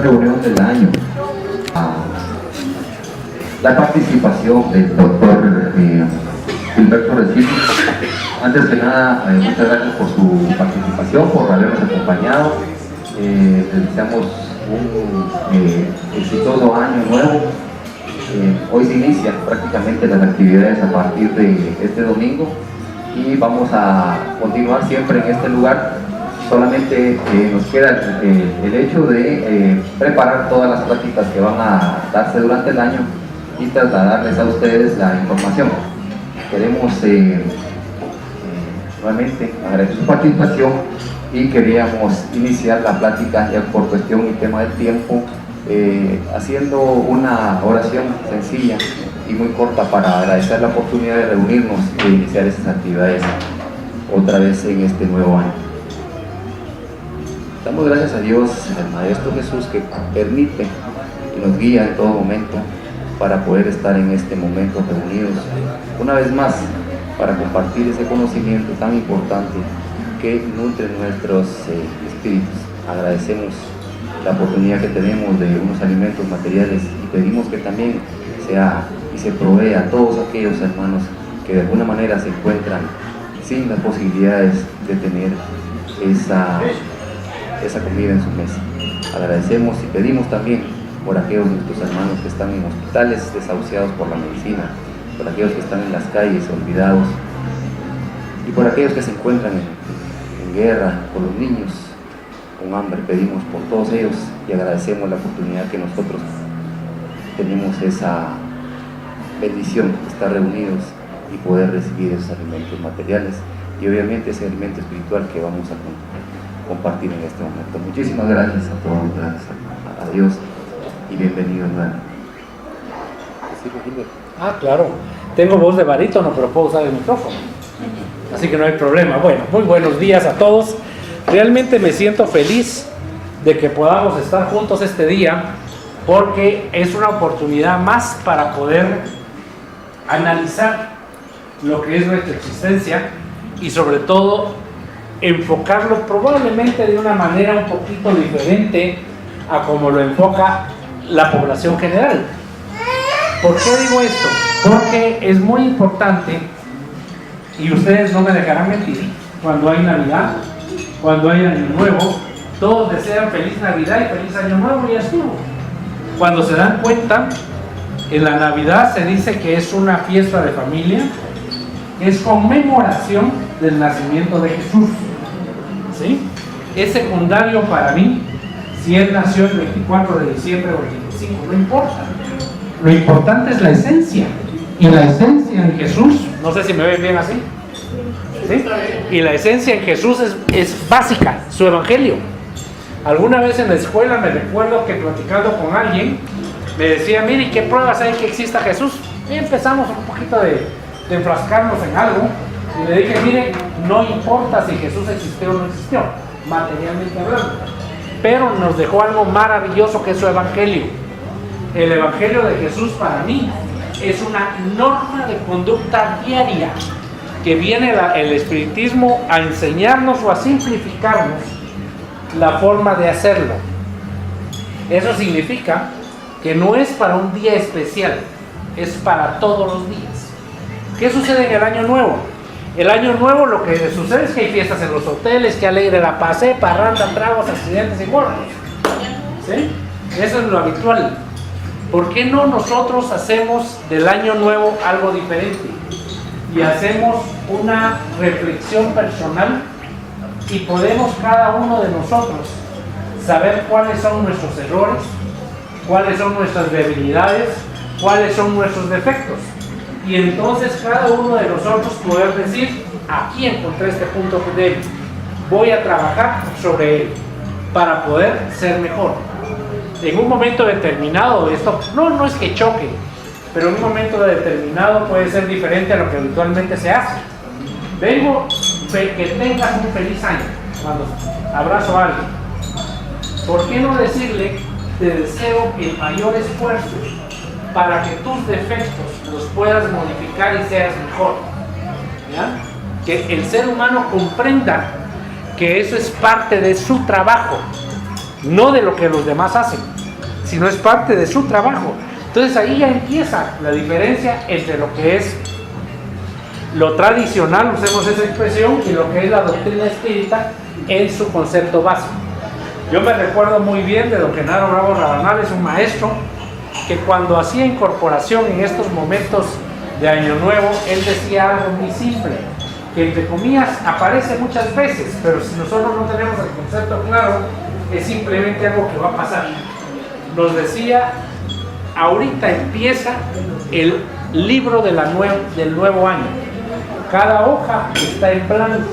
reunión del año la participación del doctor Gilberto Recife. Antes que nada, muchas gracias por su participación, por habernos acompañado. Les deseamos un exitoso año nuevo. Hoy se inician prácticamente las actividades a partir de este domingo y vamos a continuar siempre en este lugar. Solamente nos queda el hecho de preparar todas las prácticas que van a darse durante el año y trasladarles a ustedes la información. Queremos nuevamente agradecer su participación y queríamos iniciar la plática ya por cuestión y tema del tiempo haciendo una oración sencilla y muy corta para agradecer la oportunidad de reunirnos e iniciar estas actividades otra vez en este nuevo año. Damos gracias a Dios, al Maestro Jesús, que permite y nos guía en todo momento para poder estar en este momento reunidos una vez más para compartir ese conocimiento tan importante que nutre nuestros espíritus. Agradecemos la oportunidad que tenemos de unos alimentos materiales y pedimos que también sea y se provea a todos aquellos hermanos que de alguna manera se encuentran sin las posibilidades de tener esa comida en su mesa. Agradecemos y pedimos también por aquellos de nuestros hermanos que están en hospitales desahuciados por la medicina, por aquellos que están en las calles olvidados y por aquellos que se encuentran en guerra, por los niños con hambre. Pedimos por todos ellos y agradecemos la oportunidad que nosotros tenemos esa bendición de estar reunidos y poder recibir esos alimentos materiales y obviamente ese alimento espiritual que vamos a compartir en este momento. Muchísimas gracias a todos, gracias a Dios y bienvenidos nuevamente. Claro, tengo voz de barítono, pero puedo usar el micrófono, así que no hay problema. Bueno, muy buenos días a todos. Realmente me siento feliz de que podamos estar juntos este día, porque es una oportunidad más para poder analizar lo que es nuestra existencia y sobre todo enfocarlo probablemente de una manera un poquito diferente a como lo enfoca la población general. ¿Por qué digo esto? Porque es muy importante, y ustedes no me dejarán mentir, cuando hay Navidad, cuando hay Año Nuevo, todos desean feliz Navidad y feliz Año Nuevo y ya estuvo. Cuando se dan cuenta, en la Navidad se dice que es una fiesta de familia, es conmemoración del nacimiento de Jesús. ¿Sí? Es secundario para mí si él nació el 24 de diciembre o el 25, no importa. Lo importante es la esencia. Y la esencia en Jesús, no sé si me ven bien así, ¿sí? Y la esencia en Jesús es básica, su evangelio. Alguna vez en la escuela me recuerdo que platicando con alguien me decía, mire, ¿qué pruebas hay que exista Jesús? Y empezamos un poquito de enfrascarnos en algo y le dije, mire, no importa si Jesús existió o no existió, materialmente hablando, pero nos dejó algo maravilloso que es su evangelio. El evangelio de Jesús para mí es una norma de conducta diaria que viene el espiritismo a enseñarnos o a simplificarnos la forma de hacerlo. Eso significa que no es para un día especial, es para todos los días. ¿Qué sucede en el Año Nuevo? El Año Nuevo lo que sucede es que hay fiestas en los hoteles, que alegre la pase, parranda, tragos, accidentes y muertos. ¿Sí? Eso es lo habitual. ¿Por qué no nosotros hacemos del Año Nuevo algo diferente? Y hacemos una reflexión personal y podemos cada uno de nosotros saber cuáles son nuestros errores, cuáles son nuestras debilidades, cuáles son nuestros defectos. Y entonces cada uno de nosotros poder decir, aquí encontré este punto débil, voy a trabajar sobre él para poder ser mejor. En un momento determinado, esto no es que choque, pero en un momento determinado puede ser diferente a lo que habitualmente se hace. Vengo, que tengas un feliz año, cuando abrazo a alguien. ¿Por qué no decirle, te deseo el mayor esfuerzo para que tus defectos los puedas modificar y seas mejor? ¿Ya? Que el ser humano comprenda que eso es parte de su trabajo no de lo que los demás hacen, sino es parte de su trabajo. Entonces ahí ya empieza la diferencia entre lo que es lo tradicional, usemos esa expresión, y lo que es la doctrina espírita en su concepto básico. Yo me recuerdo muy bien de don Genaro Bravo Rabanales, un maestro, que cuando hacía incorporación en estos momentos de Año Nuevo, él decía algo muy simple, que entre comillas aparece muchas veces, pero si nosotros no tenemos el concepto claro, es simplemente algo que va a pasar. Nos decía, ahorita empieza el libro de del nuevo año. Cada hoja está en blanco.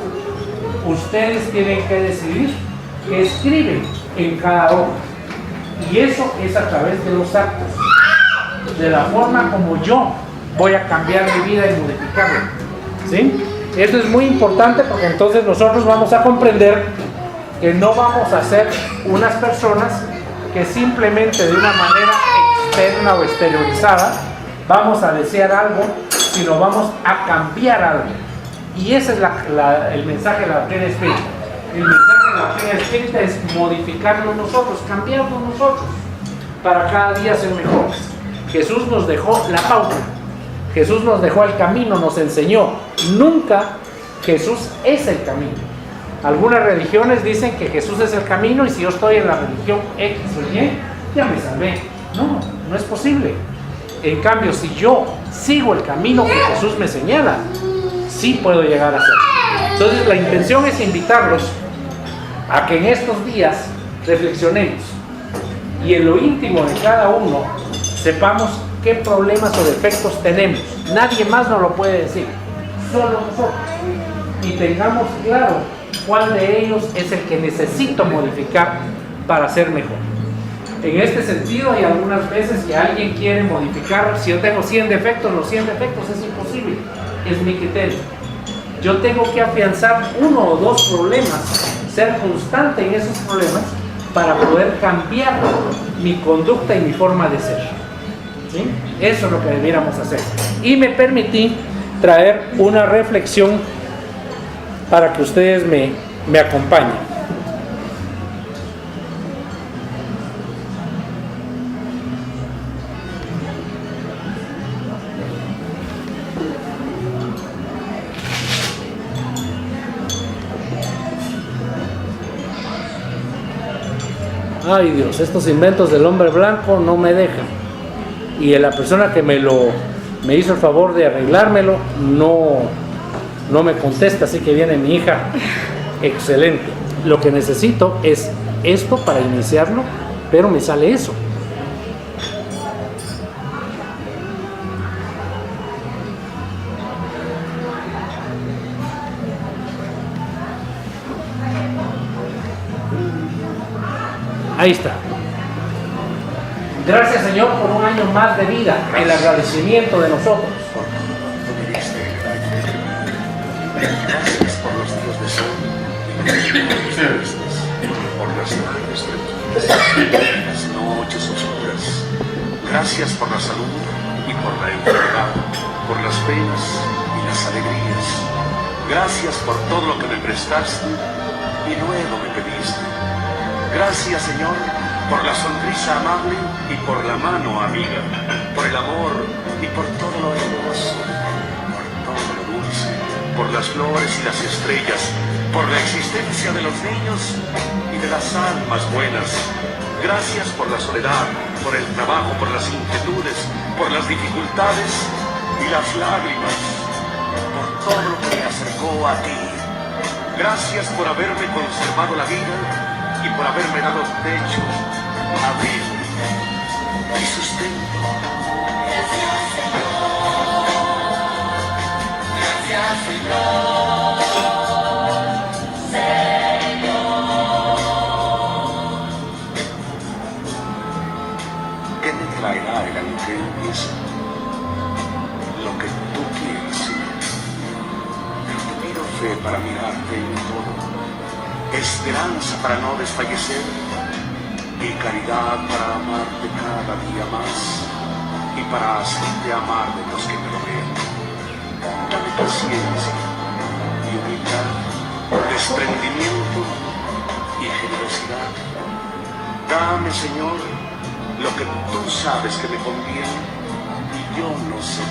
Ustedes tienen que decidir qué escriben en cada hoja. Y eso es a través de los actos, de la forma como yo voy a cambiar mi vida y modificarla. ¿Sí? Esto es muy importante porque entonces nosotros vamos a comprender que no vamos a ser unas personas que simplemente de una manera externa o exteriorizada vamos a desear algo, sino vamos a cambiar algo. Y ese es el mensaje de la doctrina espírita. El mensaje de la doctrina espírita es modificarnos nosotros, cambiarnos nosotros, para cada día ser mejores. Jesús nos dejó la pauta, Jesús nos dejó el camino, nos enseñó. Nunca Jesús es el camino. Algunas religiones dicen que Jesús es el camino y si yo estoy en la religión X o Y, ya me salvé. No, no es posible. En cambio, si yo sigo el camino que Jesús me señala, sí puedo llegar a ser. Entonces la intención es invitarlos a que en estos días reflexionemos y en lo íntimo de cada uno sepamos qué problemas o defectos tenemos. Nadie más nos lo puede decir, solo nosotros. Y tengamos claro cuál de ellos es el que necesito modificar para ser mejor. En este sentido, hay algunas veces que alguien quiere modificar. Si yo tengo 100 defectos, los 100 defectos es imposible, es mi criterio. Yo tengo que afianzar 1 o 2 problemas, ser constante en esos problemas para poder cambiar mi conducta y mi forma de ser. ¿Sí? Eso es lo que debiéramos hacer. Y me permití traer una reflexión para que ustedes me acompañen. Ay Dios, estos inventos del hombre blanco no me dejan. Y la persona que me hizo el favor de arreglármelo no me contesta, así que viene mi hija. Excelente. Lo que necesito es esto para iniciarlo, pero me sale eso. Ahí está. Gracias, Señor, por un año más de vida, el agradecimiento de nosotros. Gracias por los días de sol, por las tardes tranquilas, las noches oscuras. Gracias por la salud y por la enfermedad, por las penas y las alegrías. Gracias por todo lo que me prestaste y luego me pediste. Gracias, Señor, por la sonrisa amable y por la mano amiga, por el amor y por todo lo hermoso, por todo lo dulce, por las flores y las estrellas, por la existencia de los niños y de las almas buenas. Gracias por la soledad, por el trabajo, por las inquietudes, por las dificultades y las lágrimas, por todo lo que me acercó a ti. Gracias por haberme conservado la vida y por haberme dado techo, abrigo y sustento. Gracias, Señor. Gracias, Señor. ¿Qué me traerá el año que empieza? Lo que tú quieras, Señor. Pero te pido fe para mirarte en todo, esperanza para no desfallecer y caridad para amarte cada día más y para hacerte amar de los que me rodean. Dame paciencia y humildad, desprendimiento y generosidad. Dame, Señor, lo que tú sabes que me conviene y yo no sé.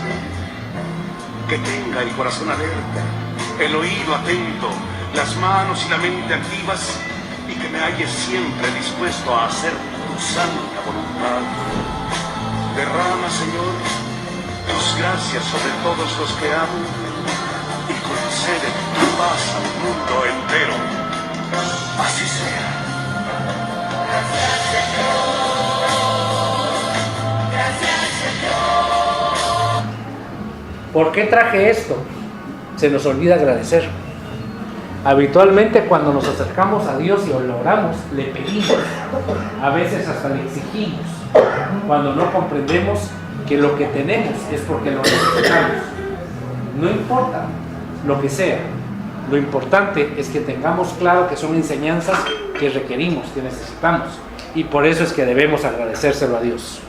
Que tenga el corazón alerta, el oído atento, las manos y la mente activas, y que me halle siempre dispuesto a hacer tu santa voluntad. Derrama, Señor, tus gracias sobre todos los que amo y concede tu paz al mundo entero. Así sea. Gracias, Señor. Gracias, Señor. ¿Por qué traje esto? Se nos olvida agradecer. Habitualmente cuando nos acercamos a Dios y lo oramos, le pedimos, a veces hasta le exigimos, cuando no comprendemos que lo que tenemos es porque lo necesitamos. No importa lo que sea, lo importante es que tengamos claro que son enseñanzas que requerimos, que necesitamos, y por eso es que debemos agradecérselo a Dios.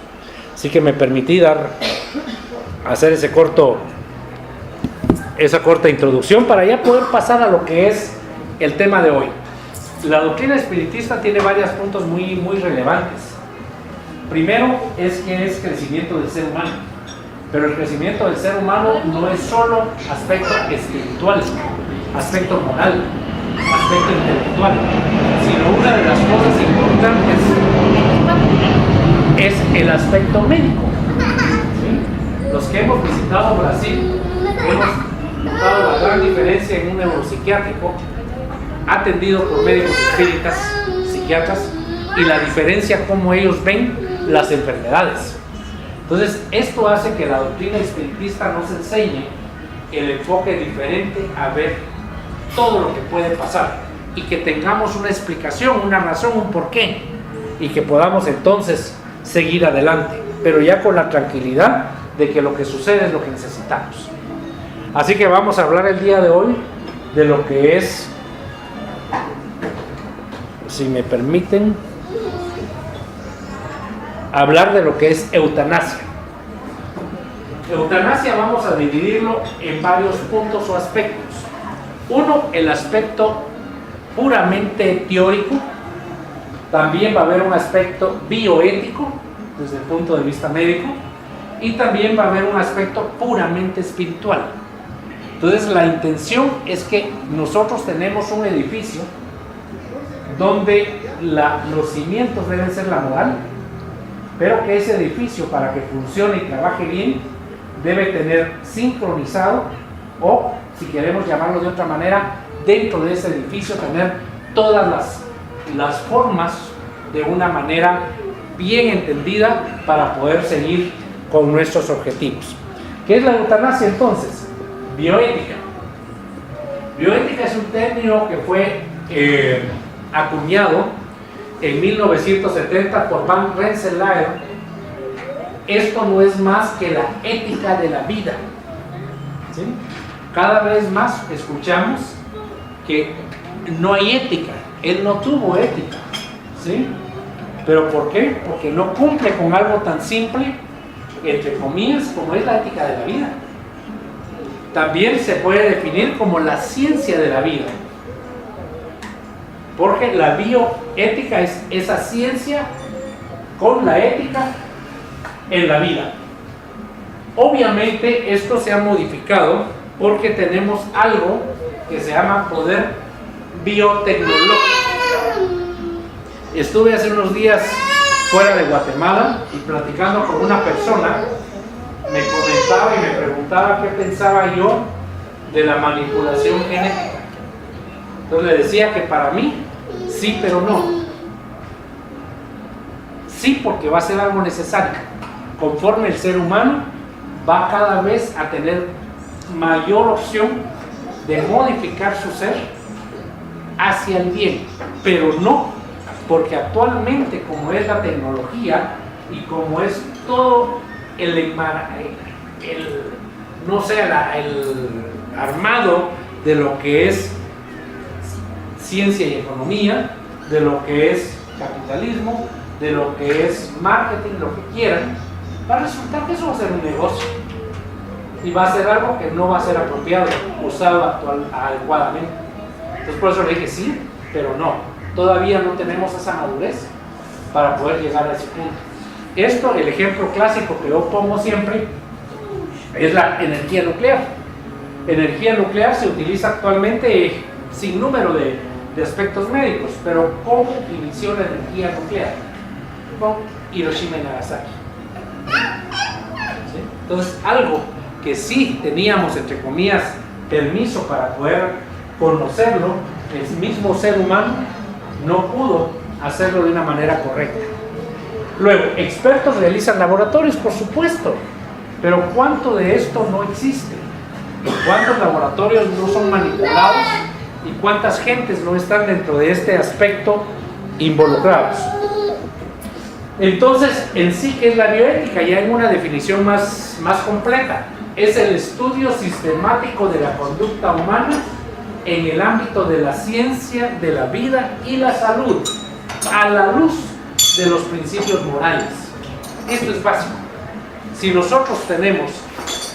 Así que me permití hacer esa corta introducción para ya poder pasar a lo que es el tema de hoy. La doctrina espiritista tiene varios puntos muy relevantes. Primero es que es crecimiento del ser humano, pero el crecimiento del ser humano no es solo aspecto espiritual, aspecto moral, aspecto intelectual, sino una de las cosas importantes es el aspecto médico. ¿Sí? Los que hemos visitado Brasil hemos notado la gran diferencia en un neuropsiquiátrico atendido por médicos espíritas, psiquiatras, y la diferencia como ellos ven las enfermedades. Entonces, esto hace que la doctrina espiritista nos enseñe el enfoque diferente a ver todo lo que puede pasar y que tengamos una explicación, una razón, un porqué, y que podamos entonces seguir adelante, pero ya con la tranquilidad de que lo que sucede es lo que necesitamos. Así que vamos a hablar el día de hoy de lo que es, si me permiten, hablar de lo que es eutanasia. Eutanasia vamos a dividirlo en varios puntos o aspectos. Uno, el aspecto puramente teórico. También va a haber un aspecto bioético desde el punto de vista médico, y también va a haber un aspecto puramente espiritual. Entonces la intención es que nosotros tenemos un edificio donde los cimientos deben ser la moral, pero que ese edificio, para que funcione y trabaje bien, debe tener sincronizado, o si queremos llamarlo de otra manera, dentro de ese edificio tener todas las formas de una manera bien entendida para poder seguir con nuestros objetivos. ¿Qué es la eutanasia entonces? Bioética. Bioética es un término que fue acuñado en 1970 por Van Rensselaer. Esto no es más que la ética de la vida. ¿Sí? Cada vez más escuchamos que no hay ética. Él no tuvo ética. ¿Sí? ¿Pero por qué? Porque no cumple con algo tan simple, entre comillas, como es la ética de la vida. También se puede definir como la ciencia de la vida, porque la bioética es esa ciencia con la ética en la vida. Obviamente esto se ha modificado porque tenemos algo que se llama poder biotecnológico. Estuve hace unos días fuera de Guatemala y platicando con una persona, me comentaba y me preguntaba qué pensaba yo de la manipulación genética. Entonces le decía que para mí sí, pero no. Sí, porque va a ser algo necesario. Conforme el ser humano va cada vez a tener mayor opción de modificar su ser hacia el bien, pero no porque actualmente, como es la tecnología y como es todo el armado de lo que es ciencia y economía, de lo que es capitalismo, de lo que es marketing, lo que quieran, va a resultar que eso va a ser un negocio y va a ser algo que no va a ser apropiado, usado adecuadamente. Entonces por eso le dije sí, pero no. Todavía no tenemos esa madurez para poder llegar a ese punto. Esto, el ejemplo clásico que yo pongo siempre, es la energía nuclear. Energía nuclear se utiliza actualmente sin número de aspectos médicos, pero ¿cómo inició la energía nuclear? Con Hiroshima y Nagasaki. ¿Sí? Entonces, algo que sí teníamos, entre comillas, permiso para poder conocerlo, el mismo ser humano no pudo hacerlo de una manera correcta. Luego, expertos realizan laboratorios, por supuesto, pero ¿cuánto de esto no existe? ¿Cuántos laboratorios no son manipulados? ¿Y cuántas gentes no están dentro de este aspecto involucrados? Entonces, en sí, ¿qué es la bioética? Ya en una definición más completa. Es el estudio sistemático de la conducta humana en el ámbito de la ciencia, de la vida y la salud, a la luz de los principios morales. Esto es básico. Si nosotros tenemos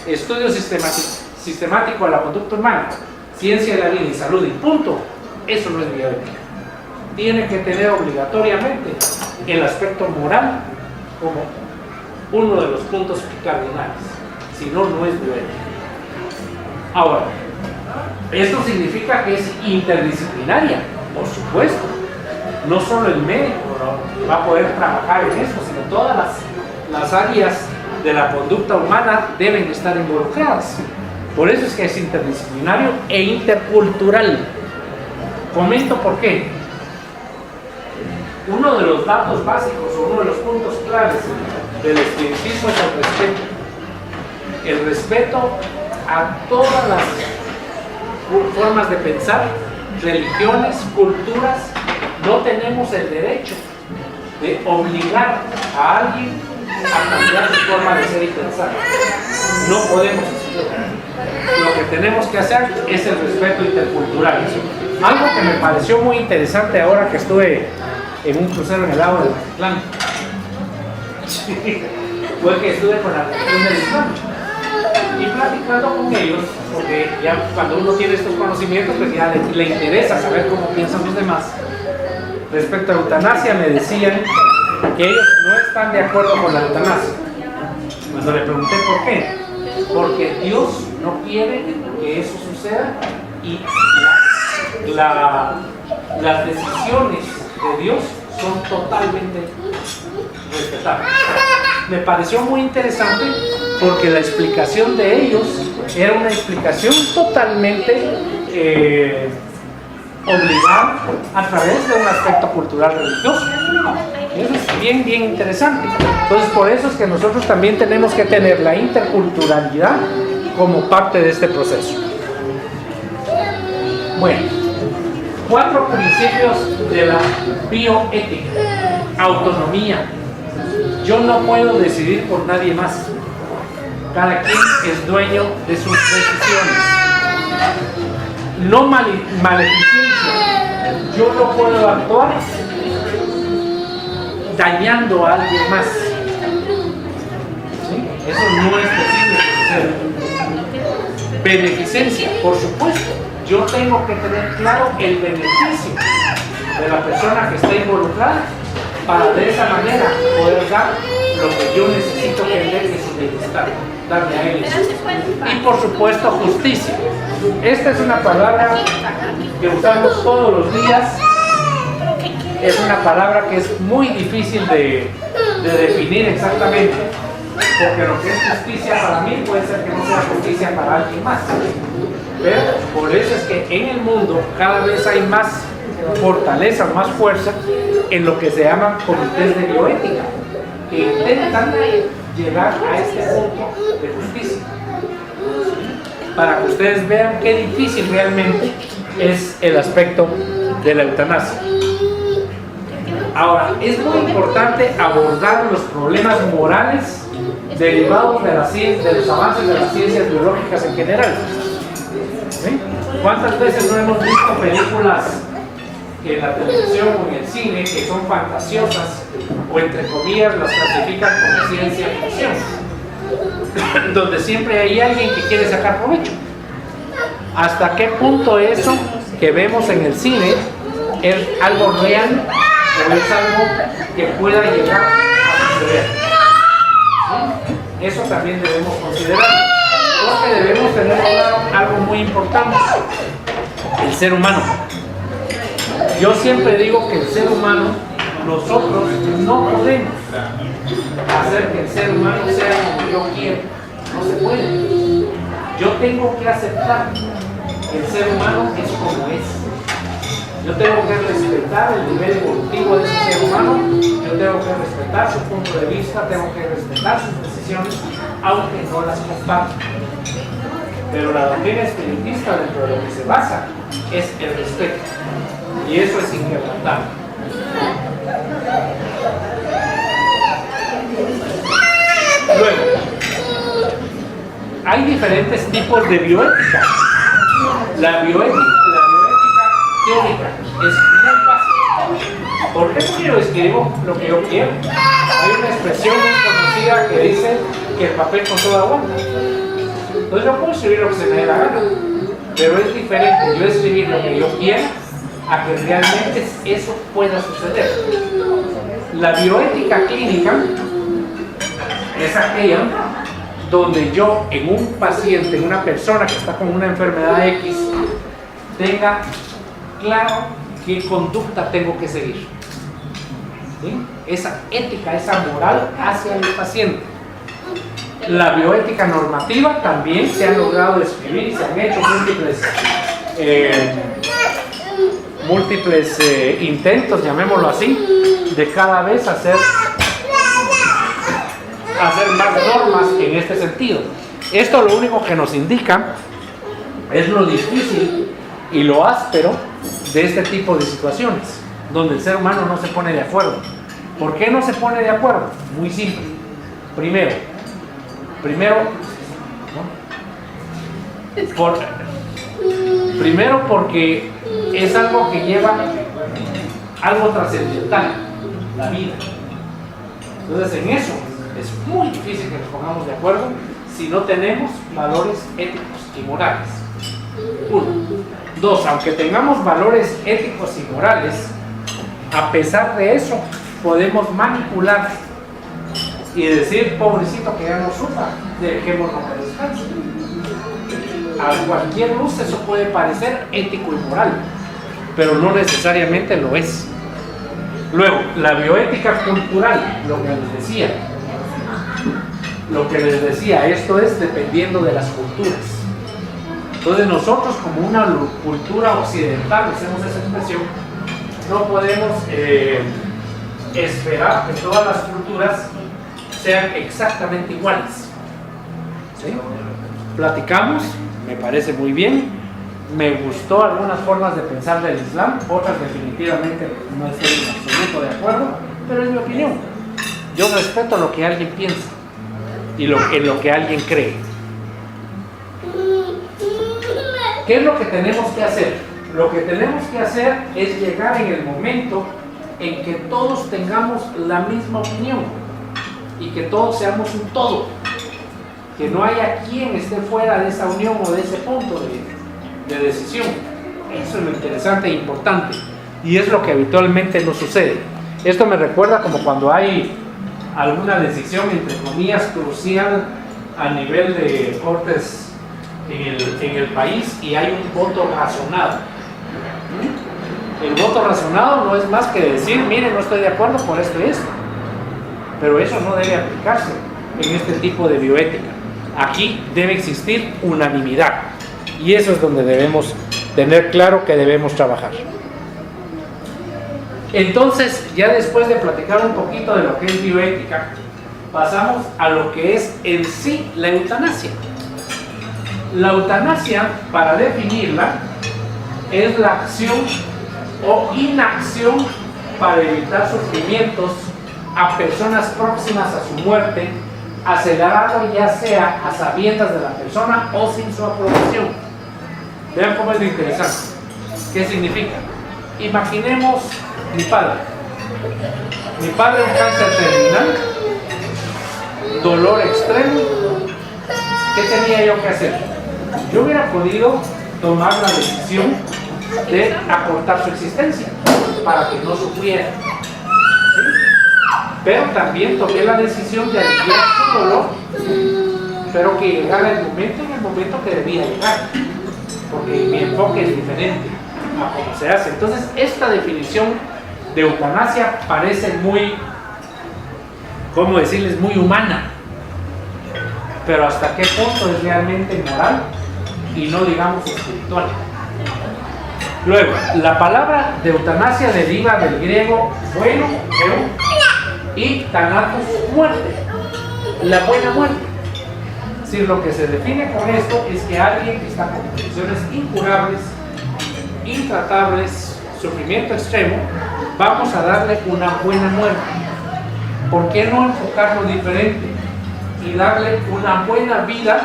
estudio sistemático de la conducta humana, ciencia de la vida y salud y punto, eso no es bioética. Tiene que tener obligatoriamente el aspecto moral como uno de los puntos cardinales, si no, no es bioética. Ahora, esto significa que es interdisciplinaria, por supuesto. No solo el médico va a poder trabajar en esto, sino todas las áreas de la conducta humana deben estar involucradas. Por eso es que es interdisciplinario e intercultural. Comento por qué. Uno de los datos básicos, o uno de los puntos claves del espiritismo es el respeto. El respeto a todas las formas de pensar, religiones, culturas. No tenemos el derecho de obligar a alguien a cambiar su forma de ser y pensar. No podemos hacerlo. Lo que tenemos que hacer es el respeto intercultural. Algo que me pareció muy interesante ahora que estuve en un crucero en el lago de Mazatlán fue que estuve con la religión del Islam y platicando con ellos, porque ya cuando uno tiene estos conocimientos, pues ya le interesa saber cómo piensan los demás. Respecto a la eutanasia, me decían que ellos no están de acuerdo con la eutanasia. Cuando le pregunté por qué, porque Dios no quiere que eso suceda y las decisiones de Dios son totalmente respetables. Me pareció muy interesante porque la explicación de ellos era una explicación totalmente obligada a través de un aspecto cultural religioso. Eso es bien interesante. Entonces, por eso es que nosotros también tenemos que tener la interculturalidad como parte de este proceso. Bueno, 4 principios de la bioética. Autonomía. Yo no puedo decidir por nadie más. Cada quien es dueño de sus decisiones. No maleficencia. Yo no puedo actuar dañando a alguien más. ¿Sí? Eso no es posible. Beneficencia, por supuesto. Yo tengo que tener claro el beneficio de la persona que está involucrada para de esa manera poder dar lo que yo necesito que él dé, su bienestar, darle a él. Y por supuesto, justicia. Esta es una palabra que usamos todos los días. Es una palabra que es muy difícil de definir exactamente, porque lo que es justicia para mí puede ser que no sea justicia para alguien más. Pero por eso es que en el mundo cada vez hay más fortaleza, más fuerza en lo que se llaman comités de bioética, que intentan llegar a este punto de justicia, para que ustedes vean qué difícil realmente es el aspecto de la eutanasia. Ahora, es muy importante abordar los problemas morales derivados de los avances de las ciencias biológicas en general. ¿Sí? ¿Cuántas veces no hemos visto películas en la televisión o en el cine que son fantasiosas o entre comillas las clasifican como ciencia ficción, donde siempre hay alguien que quiere sacar provecho? ¿Hasta qué punto eso que vemos en el cine es algo real o es algo que pueda llegar a suceder. ¿Sí? Eso también debemos considerar, porque debemos tener claro algo muy importante: el ser humano. Yo siempre digo que el ser humano, nosotros no podemos hacer que el ser humano sea como yo quiero. No se puede. Yo tengo que aceptar que el ser humano es como es. Yo tengo que respetar el nivel evolutivo de ese ser humano, yo tengo que respetar su punto de vista, tengo que respetar sus decisiones, aunque no las comparta. Pero la doctrina espiritista, dentro de lo que se basa, es el respeto. Y eso es inquebrantable. Luego, hay diferentes tipos de bioética. La bioética teórica es muy fácil. ¿Por qué? Porque yo escribo lo que yo quiero. Hay una expresión muy conocida que dice que el papel con todo aguanta. Entonces yo puedo escribir lo que se me dé la gana, pero es diferente yo escribir lo que yo quiero a que realmente eso pueda suceder. La bioética clínica es aquella donde yo en un paciente, en una persona que está con una enfermedad X, tenga claro qué conducta tengo que seguir. ¿Sí? Esa ética, esa moral hacia el paciente. La bioética normativa también se han logrado describir y se han hecho múltiples intentos, llamémoslo así, de cada vez hacer más normas en este sentido. Esto lo único que nos indica es lo difícil y lo áspero de este tipo de situaciones, donde el ser humano no se pone de acuerdo. ¿Por qué no se pone de acuerdo? Muy simple. Primero porque es algo que lleva algo trascendental, la vida. Entonces en eso es muy difícil que nos pongamos de acuerdo si no tenemos valores éticos y morales. 1. 2. Aunque tengamos valores éticos y morales, a pesar de eso podemos manipular y decir, pobrecito que ya no sufra, dejémoslo que descanse. A cualquier luz eso puede parecer ético y moral, pero no necesariamente lo es. Luego, la bioética cultural, lo que les decía, esto es dependiendo de las culturas. Entonces nosotros, como una cultura occidental, usemos esa expresión, no podemos esperar que todas las culturas sean exactamente iguales. ¿Sí? Platicamos, me parece muy bien, me gustó algunas formas de pensar del Islam, otras definitivamente no estoy en absoluto de acuerdo, pero es mi opinión. Yo respeto lo que alguien piensa y en lo que alguien cree. ¿Qué es lo que tenemos que hacer? Lo que tenemos que hacer es llegar en el momento en que todos tengamos la misma opinión y que todos seamos un todo, que no haya quien esté fuera de esa unión o de ese punto de decisión. Eso es lo interesante e importante, y es lo que habitualmente nos sucede. Esto me recuerda como cuando hay alguna decisión, entre comillas, crucial a nivel de cortes en el país y hay un voto razonado. El voto razonado no es más que decir, miren, no estoy de acuerdo por esto y esto, pero eso no debe aplicarse en este tipo de bioética. Aquí debe existir unanimidad, y eso es donde debemos tener claro que debemos trabajar. Entonces, ya después de platicar un poquito de lo que es bioética, pasamos a lo que es en sí la eutanasia. La eutanasia, para definirla, es la acción o inacción para evitar sufrimientos a personas próximas a su muerte, acelerarlo ya sea a sabiendas de la persona o sin su aprobación. Vean cómo es lo interesante. ¿Qué significa? Imaginemos mi padre. Mi padre, un cáncer terminal, dolor extremo. ¿Qué tenía yo que hacer? Yo hubiera podido tomar la decisión de acortar su existencia para que no sufriera. pero también tomé la decisión de aliviar su dolor, pero que llegara el momento, en el momento que debía llegar, porque mi enfoque es diferente a cómo se hace. Entonces, esta definición de eutanasia parece muy, ¿cómo decirles?, muy humana, pero hasta qué punto es realmente moral y no digamos espiritual. Luego, la palabra de eutanasia deriva del griego bueno, y thanatos, muerte, la buena muerte. Es decir, lo que se define con esto es que alguien que está con condiciones incurables, intratables, sufrimiento extremo, vamos a darle una buena muerte. ¿Por qué no enfocarlo diferente y darle una buena vida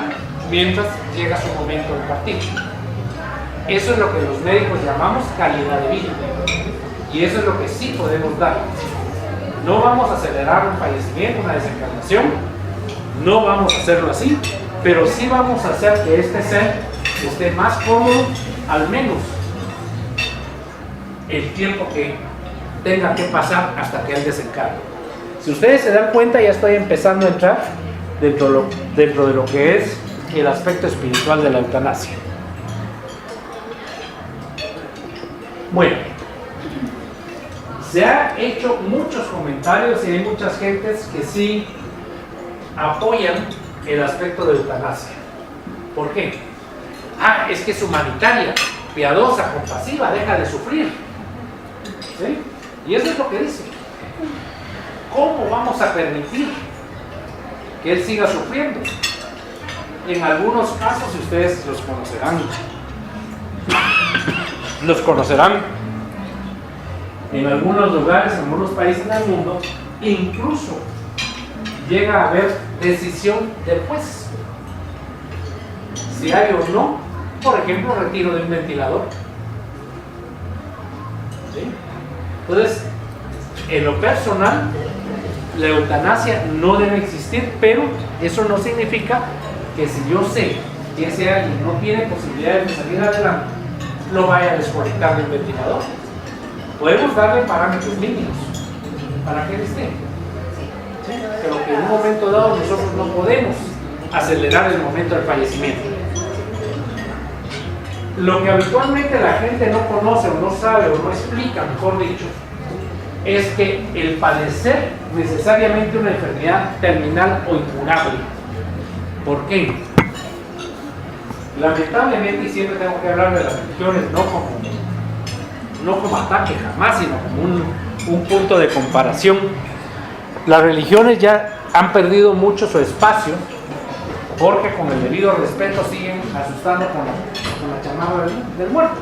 mientras llega su momento de partir? Eso es lo que los médicos llamamos calidad de vida, y eso es lo que sí podemos dar. No vamos a acelerar un fallecimiento, una desencarnación, no vamos a hacerlo así, pero sí vamos a hacer que este ser esté más cómodo, al menos el tiempo que tenga que pasar hasta que él desencarne. Si ustedes se dan cuenta, ya estoy empezando a entrar dentro de lo que es el aspecto espiritual de la eutanasia. Bueno, se han hecho muchos comentarios y hay muchas gentes que sí apoyan el aspecto de eutanasia. ¿Por qué? Es que es humanitaria, piadosa, compasiva, deja de sufrir. ¿Sí? Y eso es lo que dice. ¿Cómo vamos a permitir que él siga sufriendo? En algunos casos, y ustedes los conocerán, en algunos lugares, en algunos países del mundo, incluso llega a haber decisión del juez si hay o no, por ejemplo, retiro de un ventilador. ¿Sí? Entonces, en lo personal, la eutanasia no debe existir, pero eso no significa que si yo sé que ese alguien no tiene posibilidades de salir adelante, lo vaya a desconectar del ventilador. Podemos darle parámetros mínimos para que él esté, ¿sí? Pero que en un momento dado nosotros no podemos acelerar el momento del fallecimiento. Lo que habitualmente la gente no conoce o no sabe o no explica, mejor dicho, es que el padecer necesariamente una enfermedad terminal o incurable. ¿Por qué? Lamentablemente, y siempre tengo que hablar de las religiones, no como ataque jamás, sino como un punto de comparación. Las religiones ya han perdido mucho su espacio porque con el debido respeto siguen asustando con la llamada del muerto.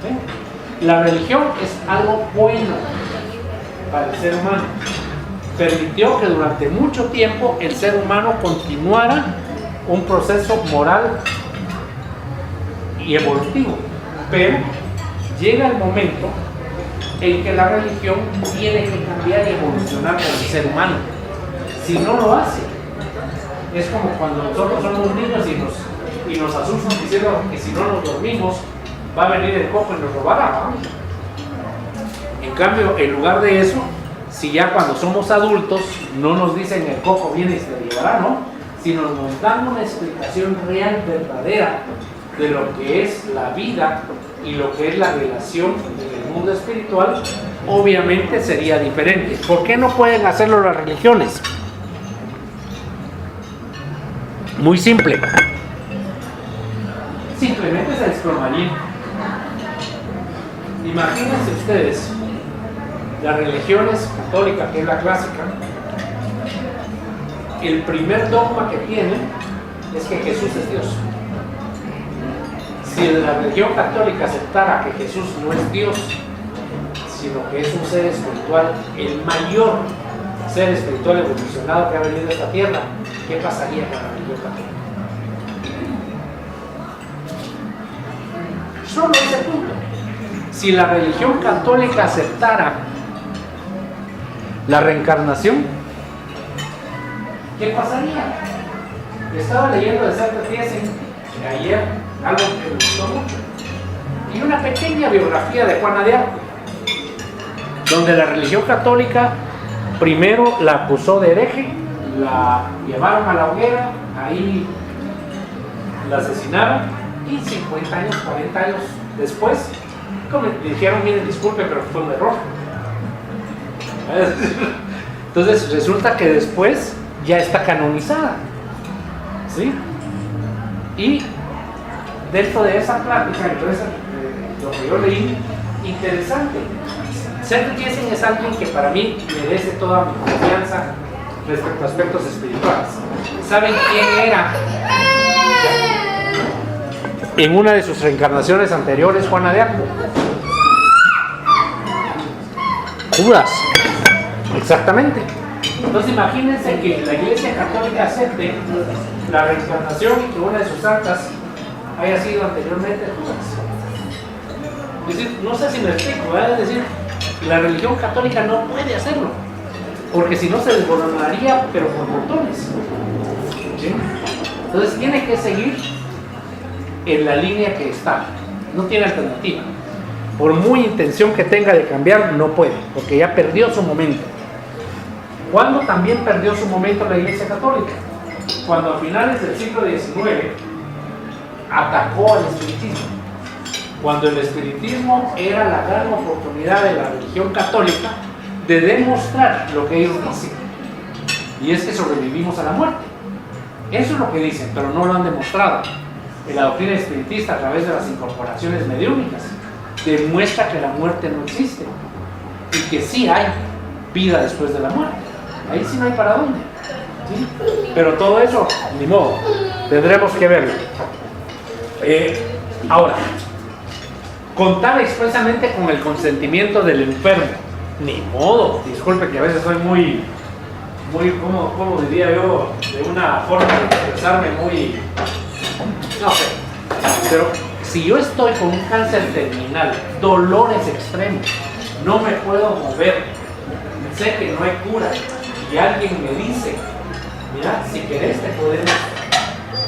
¿Sí? La religión es algo bueno para el ser humano. Permitió que durante mucho tiempo el ser humano continuara un proceso moral y evolutivo, pero llega el momento en que la religión tiene que cambiar y evolucionar con el ser humano. Si no lo hace, es como cuando nosotros somos niños y nos asustan diciendo que si no nos dormimos va a venir el cojo y nos robará, ¿no? En cambio, en lugar de eso, si ya cuando somos adultos no nos dicen el cojo viene y se te llevará, ¿no? Sino nos dan una explicación real, verdadera, de lo que es la vida y lo que es la relación en el mundo espiritual, obviamente sería diferente. ¿Por qué no pueden hacerlo las religiones? Muy simple. Simplemente se desplomaría. Imagínense ustedes, las religiones católicas, que es la clásica, el primer dogma que tienen es que Jesús es Dios. Si la religión católica aceptara que Jesús no es Dios, sino que es un ser espiritual, el mayor ser espiritual evolucionado que ha venido a esta tierra, ¿qué pasaría con la religión católica? Solo ese punto. Si la religión católica aceptara la reencarnación, ¿qué pasaría? Estaba leyendo de Santa Teresa ayer, algo que me gustó mucho, y una pequeña biografía de Juana de Arco, donde la religión católica primero la acusó de hereje, la llevaron a la hoguera, ahí la asesinaron y 50 años, 40 años después le dijeron, miren, disculpe, pero fue un error. Entonces resulta que después ya está canonizada, ¿sí? Y dentro de esa plática, entonces, lo que yo leí, interesante. Seth Giesen es alguien que para mí merece toda mi confianza respecto a aspectos espirituales. ¿Saben quién era? En una de sus reencarnaciones anteriores, Juana de Arco. Judas. Exactamente. Entonces imagínense que la Iglesia Católica acepte la reencarnación y que una de sus santas haya sido anteriormente Judas. Es decir, no sé si me explico, ¿verdad? Es decir, la religión católica no puede hacerlo, porque si no se desmoronaría, pero por montones. ¿Sí? Entonces tiene que seguir en la línea que está, no tiene alternativa. Por muy intención que tenga de cambiar, no puede, porque ya perdió su momento. ¿Cuándo también perdió su momento la Iglesia Católica? Cuando a finales del siglo XIX atacó al espiritismo. Cuando el espiritismo era la gran oportunidad de la religión católica de demostrar lo que ellos dicen, y es que sobrevivimos a la muerte. Eso es lo que dicen, pero no lo han demostrado. La doctrina espiritista, a través de las incorporaciones mediúnicas, demuestra que la muerte no existe y que sí hay vida después de la muerte. Ahí sí no hay para dónde, ¿sí? Pero todo eso, ni modo, tendremos que verlo. Ahora, contar expresamente con el consentimiento del enfermo, ni modo. Disculpe que a veces soy muy como diría yo, de una forma de expresarme muy, no sé, pero si yo estoy con un cáncer terminal, dolores extremos, no me puedo mover, sé que no hay cura, y alguien me dice, mira, si querés te podemos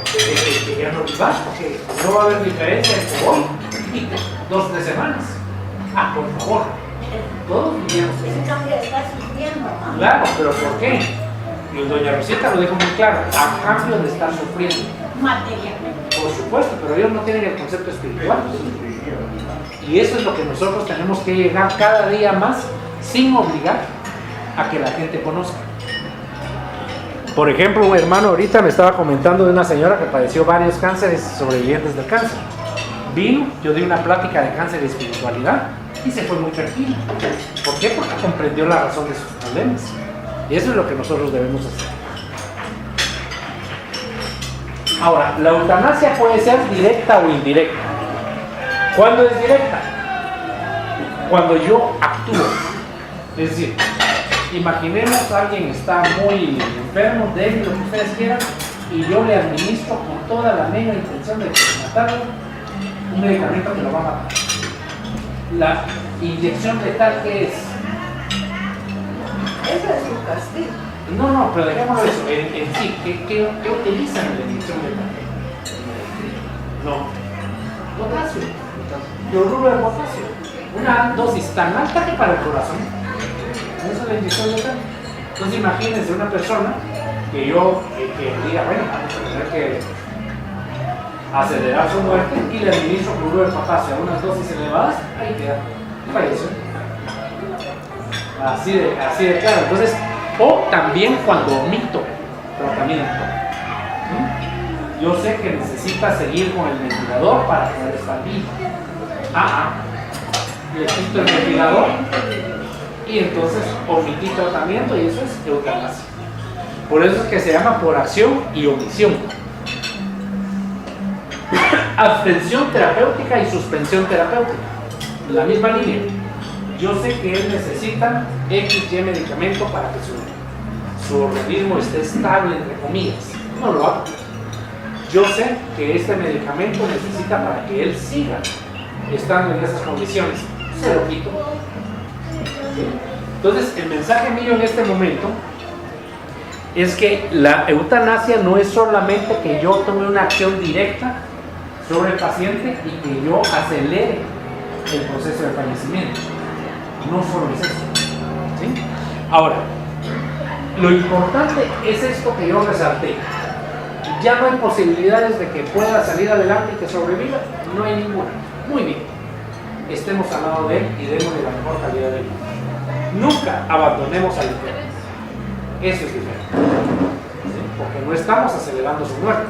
que ya no vivas, porque no va a haber diferencia entre hoy y 2 o 3 semanas. Ah, por favor, todos vivíamos Ese cambio está sufriendo, ¿no? Claro, pero ¿por qué? Y doña Rosita lo dijo muy claro, a cambio de estar sufriendo. Materialmente. Por supuesto, pero ellos no tienen el concepto espiritual. Y eso es lo que nosotros tenemos que llegar cada día más, sin obligar a que la gente conozca. Por ejemplo, un hermano ahorita me estaba comentando de una señora que padeció varios cánceres, sobrevivientes del cáncer. Vino, yo di una plática de cáncer y espiritualidad y se fue muy tranquila. ¿Por qué? Porque comprendió la razón de sus problemas. Y eso es lo que nosotros debemos hacer. Ahora, la eutanasia puede ser directa o indirecta. ¿Cuándo es directa? Cuando yo actúo. Es decir, imaginemos a alguien está muy enfermo, débil, lo que ustedes quieran, y yo le administro con toda la mega intención de matarlo un medicamento que lo va a matar. La inyección letal, ¿qué es? Eso es un castigo. No, pero dejémoslo eso. En sí, ¿qué utilizan en la inyección letal? No. Potasio. Cloruro de potasio. Una dosis tan alta que para el corazón. Eso es la inyección letal. Entonces imagínense una persona que yo que diga, bueno, vamos a tener que acelerar su muerte y le administro cloruro de potasio a unas dosis elevadas, ahí queda, falleció. Así de claro. Entonces, o también cuando omito tratamiento. ¿Sí? Yo sé que necesita seguir con el ventilador para poder estar vivo. Le quito el ventilador y entonces omití tratamiento y eso es eutanasia. Por eso es que se llama por acción y omisión. Abstención terapéutica y suspensión terapéutica. La misma línea. Yo sé que él necesita XY medicamento para que su organismo esté estable, entre comillas. No lo hago. Yo sé que este medicamento necesita para que él siga estando en esas condiciones. Se lo quito. ¿Sí? Entonces, el mensaje mío en este momento es que la eutanasia no es solamente que yo tome una acción directa sobre el paciente y que yo acelere el proceso de fallecimiento. No solo es eso. ¿Sí? Ahora, Lo importante es esto que yo resalté. Ya no hay posibilidades de que pueda salir adelante y que sobreviva, no hay ninguna. Muy bien, estemos al lado de él y démosle la mejor calidad de vida. Nunca abandonemos al enfermo. Eso es diferente. ¿Sí? Porque no estamos acelerando su muerte.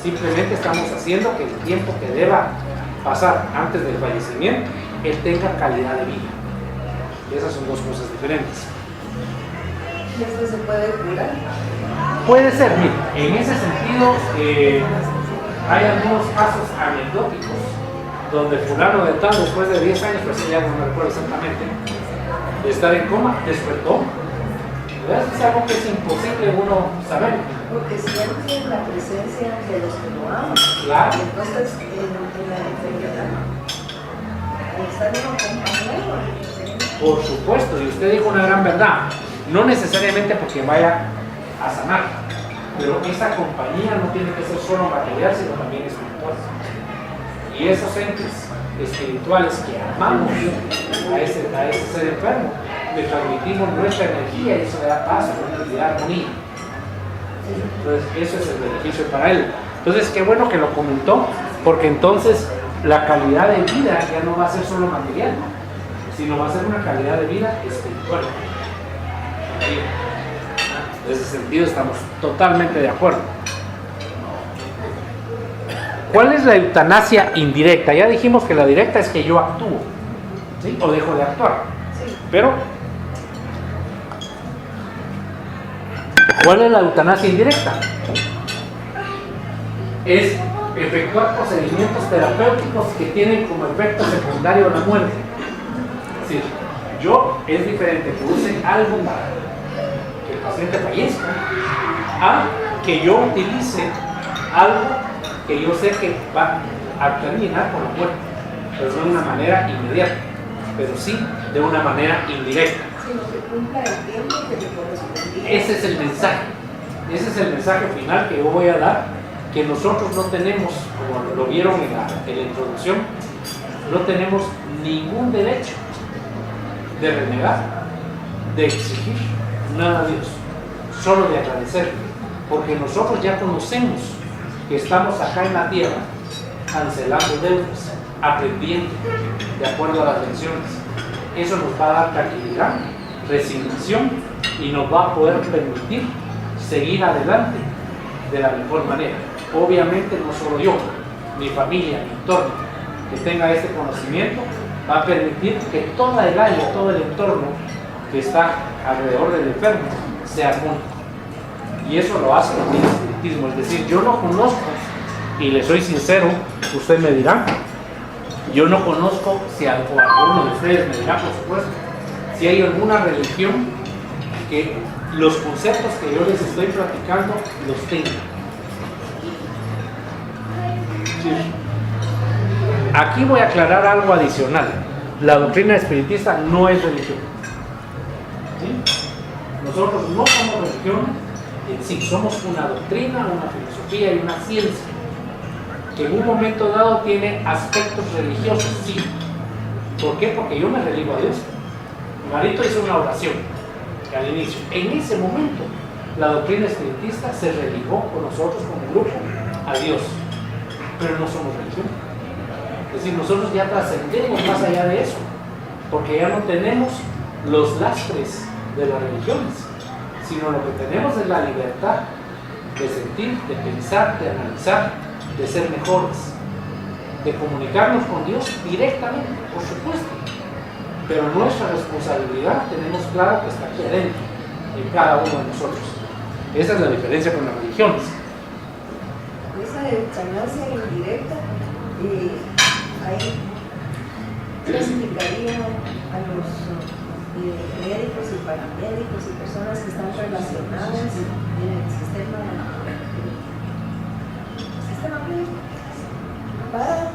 Simplemente estamos haciendo que el tiempo que deba pasar antes del fallecimiento, él tenga calidad de vida. Y esas son dos cosas diferentes. ¿Y esto se puede curar? Puede ser, mire, en ese sentido hay algunos casos anecdóticos donde fulano de tal, después de 10 años, pues ya no me recuerdo exactamente, de estar en coma, despertó. ¿Verdad? Es algo que es imposible uno saber. Porque sienten la presencia de los que lo aman. Claro. Entonces, en la enfermedad, está uno compañero. Por supuesto, y usted dijo una gran verdad. No necesariamente porque vaya a sanar, pero esa compañía no tiene que ser solo material, sino también espiritual. Y esos entes espirituales que amamos a ese ser enfermo, le transmitimos nuestra energía y eso le da paz, tranquilidad, armonía. Entonces, eso es el beneficio para él. Entonces, qué bueno que lo comentó, porque entonces la calidad de vida ya no va a ser solo material, sino va a ser una calidad de vida espiritual. En ese sentido estamos totalmente de acuerdo. ¿Cuál es la eutanasia indirecta? Ya dijimos que la directa es que yo actúo, ¿sí? O dejo de actuar. Pero ¿cuál es la eutanasia indirecta? Es efectuar procedimientos terapéuticos que tienen como efecto secundario la muerte. Es decir, yo es diferente que use algo para que el paciente fallezca a que yo utilice algo que yo sé que va a terminar con la muerte, pero no de una manera inmediata, pero sí de una manera indirecta. Sino que cumpla el tiempo que le correspondía. Ese es el mensaje. Ese es el mensaje final que yo voy a dar, que nosotros no tenemos, como lo vieron en la introducción, no tenemos ningún derecho de renegar, de exigir nada a Dios, solo de agradecerle, porque nosotros ya conocemos que estamos acá en la tierra cancelando deudas, aprendiendo de acuerdo a las lecciones. Eso nos va a dar tranquilidad, resignación y nos va a poder permitir seguir adelante de la mejor manera. Obviamente no solo yo, mi familia, mi entorno, que tenga este conocimiento, va a permitir que toda el área, todo el entorno que está alrededor del enfermo sea armónico. Y eso lo hace el espiritismo, es decir, yo no conozco, y le soy sincero, usted me dirá, yo no conozco, si alguno de ustedes me dirá, por supuesto, si hay alguna religión que los conceptos que yo les estoy platicando los tenga. Sí. Aquí voy a aclarar algo adicional. La doctrina espiritista no es religión. ¿Sí? Nosotros no somos religión en sí, somos una doctrina, una filosofía y una ciencia que en un momento dado tiene aspectos religiosos, sí. ¿Por qué? Porque yo me religo a Dios. Marito hizo una oración al inicio. En ese momento, la doctrina espiritista se religó con nosotros como grupo a Dios, pero no somos religión. Es decir, nosotros ya trascendemos más allá de eso, porque ya no tenemos los lastres de las religiones, sino lo que tenemos es la libertad de sentir, de pensar, de analizar, de ser mejores, de comunicarnos con Dios directamente, por supuesto. Pero nuestra responsabilidad tenemos claro que está aquí adentro, en cada uno de nosotros. Esa es la diferencia con las religiones. Esa eutanasia indirecta, ahí se explicaría a los médicos y paramédicos y personas que están relacionadas en el sistema médico para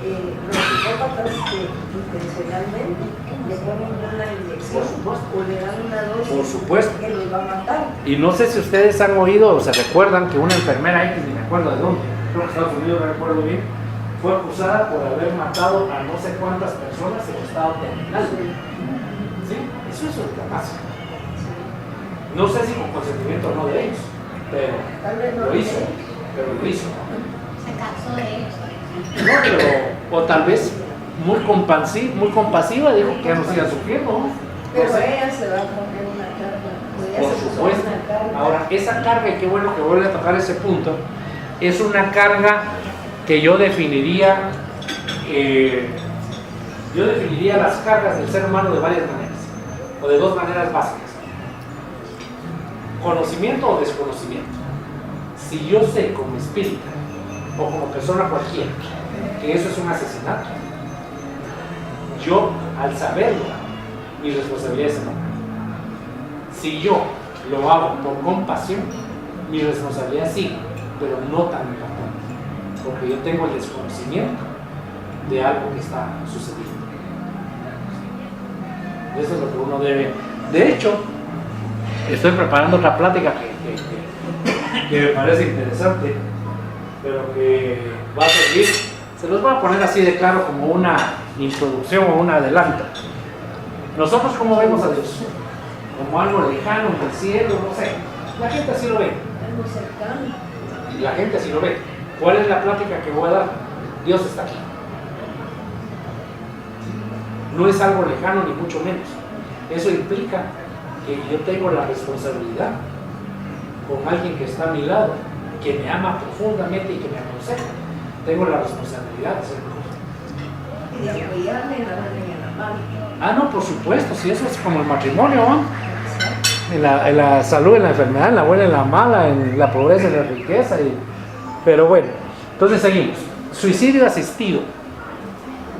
los psicópatas que intencionalmente le ponen una inyección o le dan una dosis, por supuesto, que los va a matar. Y no sé si ustedes han oído o se recuerdan que una enfermera X, ni me acuerdo de dónde, creo que Estados Unidos, no recuerdo bien, fue acusada por haber matado a no sé cuántas personas en estado terminal. ¿Sí? Eso es eutanasia. No sé si con consentimiento o no de ellos, pero Tal vez no lo hizo, sé. pero lo hizo. Se cansó de ellos. No, pero, o tal vez muy compasiva, dijo que ya no siga sufriendo, ¿no? Pero No sé. ella se va a poner una carga. Pues ya Por se puso supuesto. una carga. Ahora, esa carga, y qué bueno que vuelve a tocar ese punto, es una carga que yo definiría las cargas del ser humano de varias maneras, o de dos maneras básicas. Conocimiento o desconocimiento. Si yo sé como espíritu, o como persona cualquiera, que eso es un asesinato, yo, al saberlo, mi responsabilidad es enorme. Si yo lo hago por compasión, mi responsabilidad sí, pero no tan importante, porque yo tengo el desconocimiento de algo que está sucediendo. Eso es lo que uno debe. De hecho, estoy preparando otra plática que me parece interesante, pero que va a servir. Se los voy a poner así de claro como una introducción o un adelanto. Nosotros, ¿cómo vemos a Dios? Como algo lejano en el cielo, no sé. La gente así lo ve. Es muy cercano. La gente así lo ve. ¿Cuál es la plática que voy a dar? Dios está aquí. No es algo lejano ni mucho menos. Eso implica que yo tengo la responsabilidad con alguien que está a mi lado, que me ama profundamente y que me aconseja. Tengo la responsabilidad de ser mejor. Y de apoyarme en la buena y en la mala. Ah, no, por supuesto, si eso es como el matrimonio, ¿no? En la salud, en la enfermedad, en la buena y en la mala, en la pobreza, en la riqueza. Pero bueno, entonces seguimos. Suicidio asistido.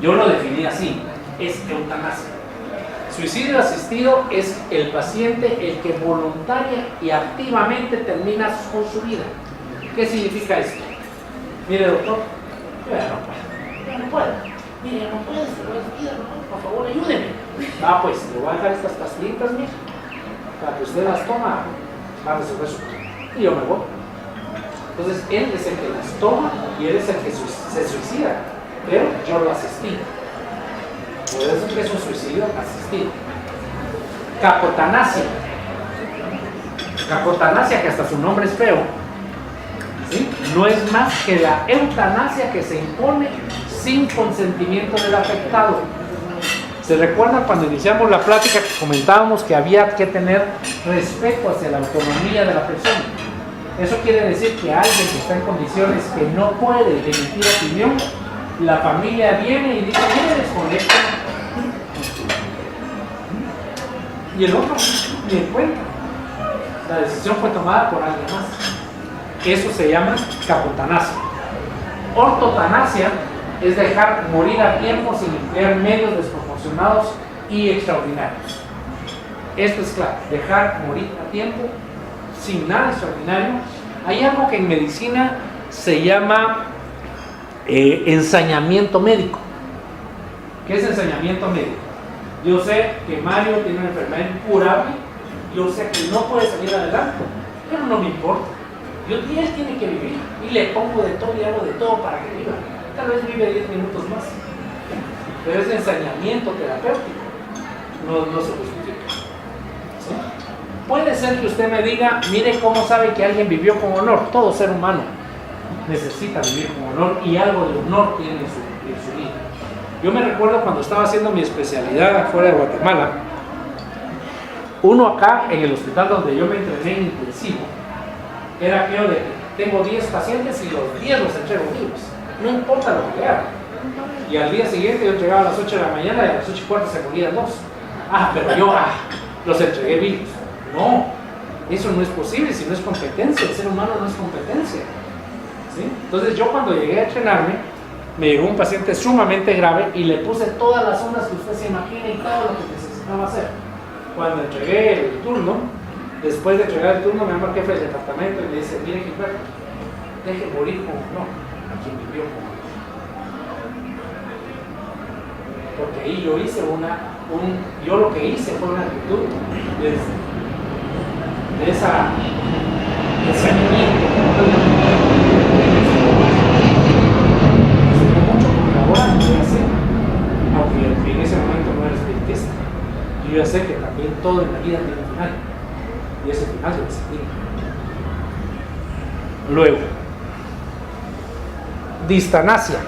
Yo lo definí así, es eutanasia. Suicidio asistido es el paciente el que voluntaria y activamente termina con su vida. ¿Qué significa esto? Mire, doctor, yo ya no puedo. Mire, no puedo, por favor, ayúdeme. Ah, pues, le voy a dejar estas pastillitas, mire, para que usted las toma, va a resolver su problema. Y yo me voy. Entonces, él es el que las toma y él es el que se suicida, pero yo lo asistí. Por eso es que es un suicidio asistido. Capotanasia. Capotanasia, que hasta su nombre es feo, ¿sí? No es más que la eutanasia que se impone sin consentimiento del afectado. ¿Se recuerdan cuando iniciamos la plática que comentábamos que había que tener respeto hacia la autonomía de la persona? Eso quiere decir que alguien que está en condiciones que no puede emitir opinión, la familia viene y dice, mire, desconecta. Y el otro ni en cuenta. La decisión fue tomada por alguien más. Eso se llama capotanasia. Ortotanasia es dejar morir a tiempo sin emplear medios desproporcionados y extraordinarios. Esto es claro, dejar morir a tiempo sin nada extraordinario. Hay algo que en medicina se llama ensañamiento médico. ¿Qué es ensañamiento médico? Yo sé que Mario tiene una enfermedad incurable, yo sé que no puede salir adelante, pero no me importa. Él tiene que vivir y le pongo de todo y hago de todo para que viva. Tal vez vive 10 minutos más, pero es ensañamiento terapéutico, no se justifica. ¿Sí? Puede ser que usted me diga, mire cómo sabe que alguien vivió con honor. Todo ser humano necesita vivir con honor y algo de honor tiene en su vida. Yo me recuerdo cuando estaba haciendo mi especialidad afuera de Guatemala, uno acá en el hospital donde yo me entrené en intensivo, era aquello de que tengo 10 pacientes y los 10 los entrego vivos, no importa lo que haga. Y al día siguiente yo llegaba a las 8 de la mañana y a las 8:15 se morían 2. Pero yo los entregué vivos. No, eso no es posible, si no es competencia, el ser humano no es competencia. ¿Sí? Entonces yo cuando llegué a entrenarme, me llegó un paciente sumamente grave y le puse todas las ondas que usted se imagine y todo lo que necesitaba hacer. Cuando entregué el turno, después de entregar el turno, me llama el jefe del departamento y me dice, mire Gilberto, deje morir con honor a quien vivió con honor. Porque ahí yo hice yo lo que hice fue una actitud de esa ensañamiento. Mucho porque ahora yo ya sé, aunque en ese momento no era espiritista, yo ya sé que también todo en la vida tiene un final, y ese Luego, distanasia.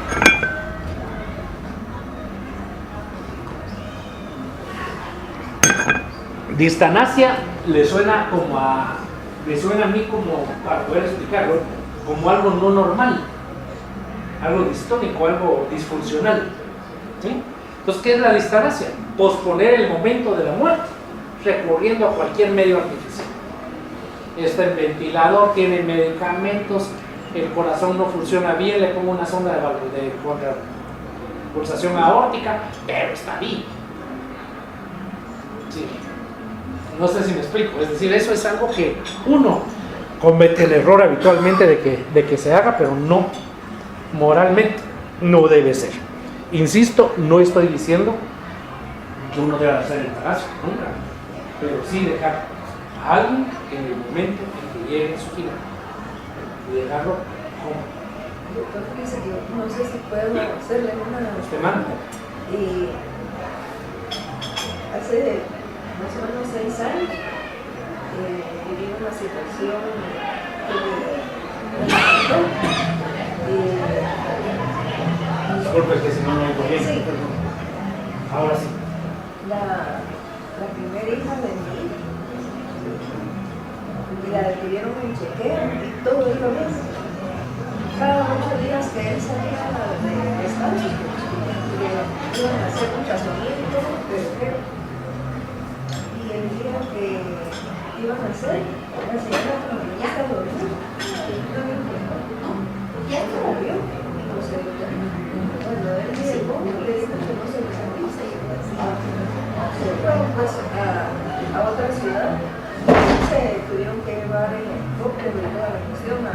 Distanasia le suena a mí como, para poder explicarlo, como algo no normal, algo distónico, algo disfuncional. ¿Sí? Entonces, ¿qué es la distanasia? Posponer el momento de la muerte, recurriendo a cualquier medio artificial. Está el ventilador, tiene medicamentos, el corazón no funciona bien, le pongo una sonda de pulsación aórtica, pero está bien. Sí. No sé si me explico, es decir, eso es algo que uno comete el error habitualmente de que se haga, pero no, moralmente no debe ser. Insisto, no estoy diciendo que uno deba hacer el embarazo, nunca, pero sí dejar a alguien en el momento en que llegue su final y dejarlo como. Doctor, fíjese que no sé si puedo hacerle una. Usted manda. Hace más o menos 6 años viví una situación que me impactó. Disculpe que si no me oigo bien. Sí. Ahora sí. La primera hija de mi hija, y la detuvieron en chequeo y todo iba bien. Cada 8 días que él salía de descanso, iban a hacer un casamiento, pero y el día que iban a hacer, la señora ya está dormida, y no me dijo, no, ya no la vio. Entonces, bueno, él dice, ¿cómo? Le dijo que no se les avisa. Se fueron pues a otra ciudad, se tuvieron que llevar el helicóptero y toda la cuestión a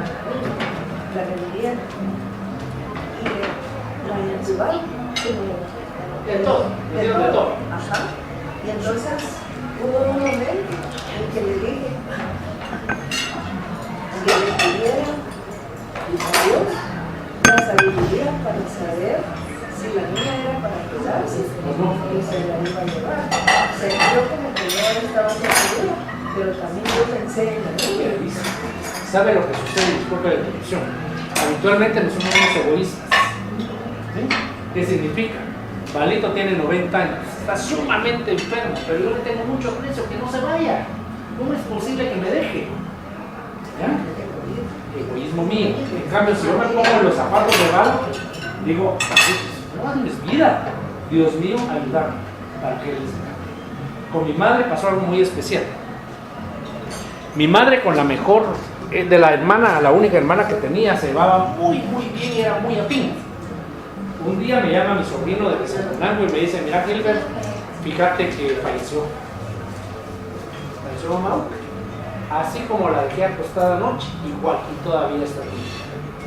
la galería y la intubaron De todo. Ajá. Y entonces hubo un momento en que le dije que le pidiera a Dios la sabiduría para saber si la niña era para quedarse y se la iba a llevar. Se vio como que no estaba segura, pero también yo pensé en la niña. ¿Sabe lo que sucede? Disculpe la interrupción. Habitualmente nosotros somos egoístas. ¿Sí? ¿Qué significa? Valito tiene 90 años, está sumamente enfermo, pero yo le tengo mucho aprecio, que no se vaya. ¿Cómo es posible que me deje? ¿Ya? Egoísmo mío. En cambio, si yo me pongo en los zapatos de Valo, digo, no es vida. Dios mío, ayudarme para que él les. Con mi madre pasó algo muy especial. Mi madre con la mejor de la hermana, la única hermana que tenía, se llevaba muy bien y era muy afín. Un día me llama mi sobrino de Quetzaltenango y me dice, mira Gilbert, fíjate que falleció mamá, así como la dejé acostada anoche, igual, y todavía está aquí.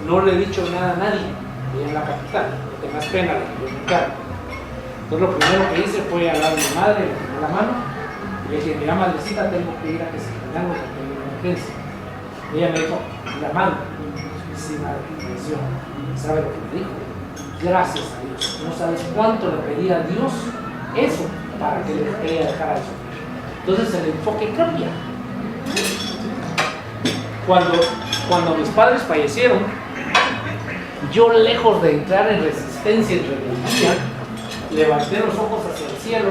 No le he dicho nada a nadie, y en la capital, lo que más pena le comunicaron. Entonces lo primero que hice fue hablar a mi madre, le tomé la mano, y le dije, mira madrecita, tengo que ir a Quetzaltenango, tengo una emergencia. Y ella me dijo, la mano, sí madre, falleció. ¿Sabe lo que me dijo? Gracias a Dios. No sabes cuánto le pedí a Dios eso para que ella dejara de sufrir. Entonces el enfoque cambia. Cuando mis padres fallecieron, yo lejos de entrar en resistencia y rebeldía, levanté los ojos hacia el cielo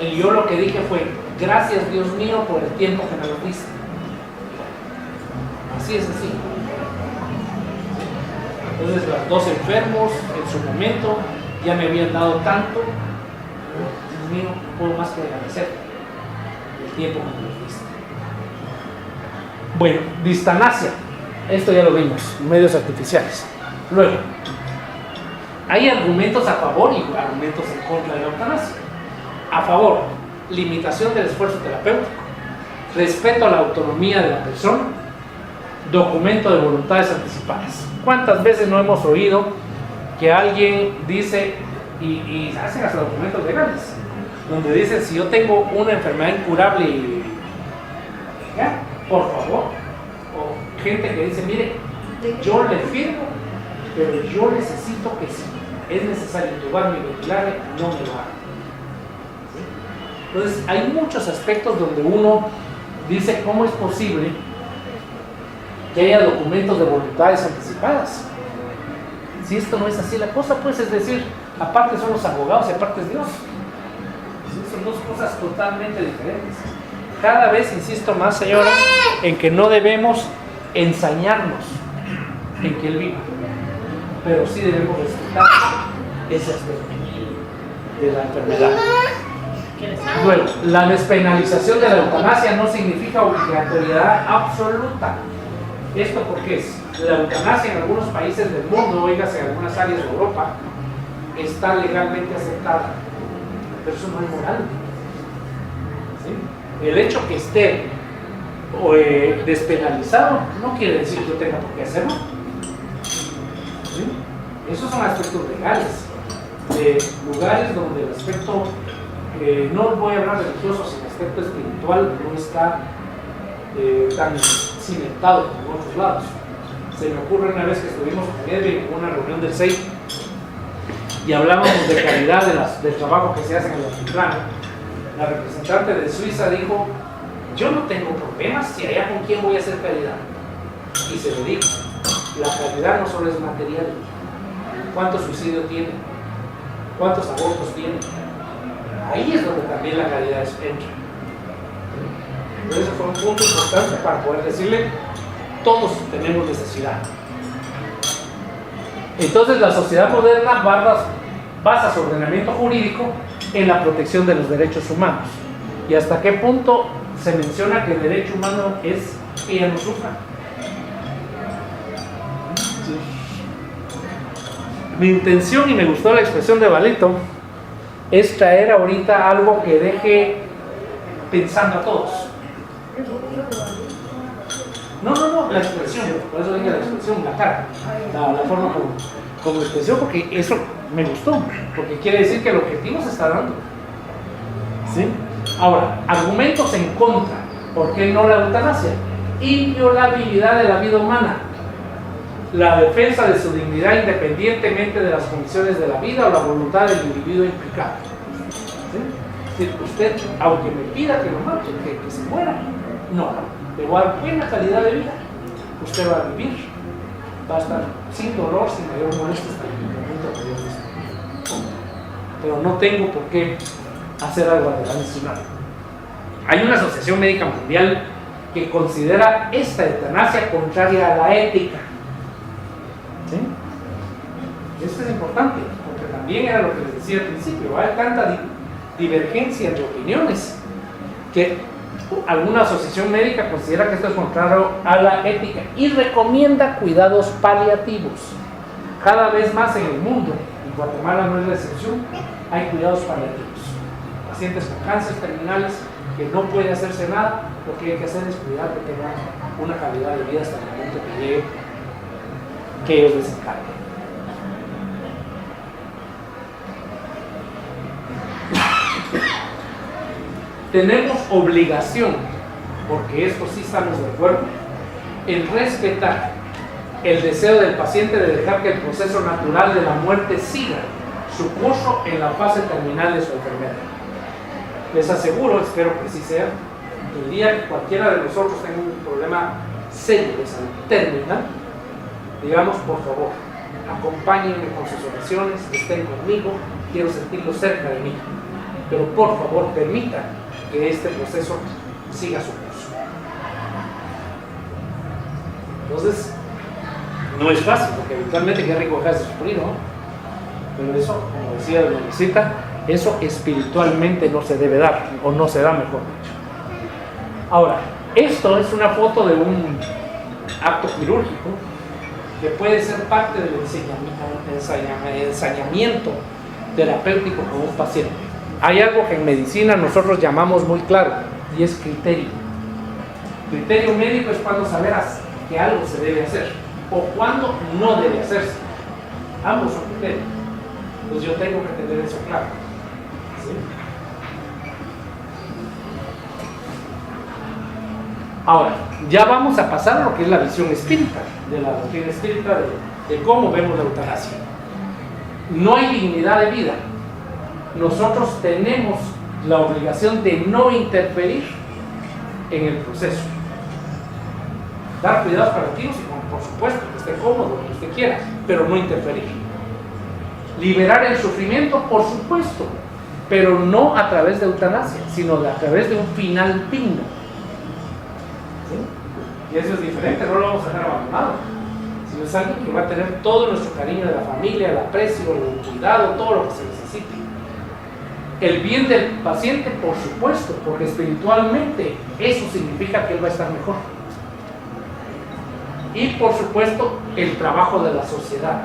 y yo lo que dije fue, gracias Dios mío por el tiempo que me lo diste. Así es así. Entonces los dos enfermos en su momento ya me habían dado tanto, Dios mío, no puedo más que agradecer el tiempo que me lo diste. Bueno, distanasia, esto ya lo vimos, medios artificiales. Luego, hay argumentos a favor y argumentos en contra de la eutanasia. A favor, limitación del esfuerzo terapéutico, respeto a la autonomía de la persona, documento de voluntades anticipadas. ¿Cuántas veces no hemos oído que alguien dice, y hacen hasta documentos legales, donde dice, si yo tengo una enfermedad incurable, ¿ya? Por favor, o gente que dice, mire, yo le firmo, pero yo necesito que si es necesario intubarme y ventilarme, no me lo haga. ¿Sí? Entonces, hay muchos aspectos donde uno dice, ¿cómo es posible que haya documentos de voluntades anticipadas. Si esto no es así la cosa, pues es decir, aparte son los abogados y aparte es Dios. Son dos cosas totalmente diferentes. Cada vez insisto más, señora, en que no debemos ensañarnos en que Él viva, pero sí debemos respetar ese aspecto de la enfermedad. Luego, la despenalización de la eutanasia no significa obligatoriedad absoluta. ¿Esto por qué es? La eutanasia en algunos países del mundo, oígase en algunas áreas de Europa, está legalmente aceptada, pero eso no es moral. ¿Sí? El hecho que esté despenalizado no quiere decir que yo tenga por qué hacerlo. ¿Sí? Esos son aspectos legales, de lugares donde el aspecto, no voy a hablar religioso, sino el aspecto espiritual no está tan cimentado como en otros lados. Se me ocurre una vez que estuvimos en Edwin en una reunión del SEI y hablábamos de calidad del trabajo que se hace en el altiplano. La representante de Suiza dijo: yo no tengo problemas si allá con quién voy a hacer calidad. Y se lo dijo: la calidad no solo es material. ¿Cuántos suicidios tiene? ¿Cuántos abortos tiene? Ahí es donde también la calidad entra. Entonces ese fue un punto importante para poder decirle: todos tenemos necesidad. Entonces la sociedad moderna basa su ordenamiento jurídico en la protección de los derechos humanos. ¿Y hasta qué punto se menciona que el derecho humano es que ella no sufra? Sí. Mi intención, y me gustó la expresión de Valito, es traer ahorita algo que deje pensando a todos. No, la expresión, por eso digo la expresión, la cara, la forma como expresión, porque eso me gustó, porque quiere decir que el objetivo se está dando. ¿Sí? Ahora, argumentos en contra. ¿Por qué no la eutanasia? Inviolabilidad de la vida humana, la defensa de su dignidad independientemente de las condiciones de la vida o la voluntad del individuo implicado. ¿Sí? Usted, aunque me pida que lo mate, que se muera, no. Le voy a dar buena calidad de vida. Usted va a vivir, va a estar sin dolor, sin mayor molestia hasta el momento que Dios desee. Pero no tengo por qué hacer algo adicional. Hay una asociación médica mundial que considera esta eutanasia contraria a la ética. ¿Sí? Esto es importante, porque también era lo que les decía al principio, hay tanta divergencia entre opiniones que alguna asociación médica considera que esto es contrario a la ética y recomienda cuidados paliativos. Cada vez más en el mundo, en Guatemala no es la excepción, hay cuidados paliativos. Pacientes con cáncer terminales que no puede hacerse nada, lo que hay que hacer es cuidar que tengan una calidad de vida hasta el momento que llegue, que ellos les encarguen. Tenemos obligación, porque esto sí estamos de acuerdo, en respetar el deseo del paciente de dejar que el proceso natural de la muerte siga su curso en la fase terminal de su enfermedad. Les aseguro, espero que sí sea, que el día que cualquiera de nosotros tenga un problema serio de salud terminal, digamos: por favor, acompáñenme con sus oraciones, estén conmigo, quiero sentirlo cerca de mí, pero por favor permitan que este proceso siga su curso. Entonces, no es fácil, porque eventualmente qué rico dejar de sufrir, ¿no? Pero eso, como decía la visita, eso espiritualmente no se debe dar, o no se da, mejor dicho. Ahora, esto es una foto de un acto quirúrgico que puede ser parte del ensañamiento terapéutico con un paciente. Hay algo que en medicina nosotros llamamos muy claro, y es criterio. Criterio médico es cuando saberás que algo se debe hacer o cuando no debe hacerse. Ambos son criterios. Entonces yo tengo que tener eso claro. ¿Sí? Ahora, ya vamos a pasar a lo que es la visión espírita, de la doctrina espírita, de cómo vemos la eutanasia. No hay dignidad de vida. Nosotros tenemos la obligación de no interferir en el proceso. dar cuidados paliativos y por supuesto que esté cómodo, que usted quiera, pero no interferir. Liberar el sufrimiento, por supuesto, pero no a través de eutanasia, sino a través de un final digno. ¿Sí? Y eso es diferente, no lo vamos a dejar abandonado, sino es alguien que va a tener todo nuestro cariño de la familia, el aprecio, el cuidado, todo lo que se necesite. El bien del paciente, por supuesto, porque espiritualmente eso significa que él va a estar mejor. Y por supuesto, el trabajo de la sociedad.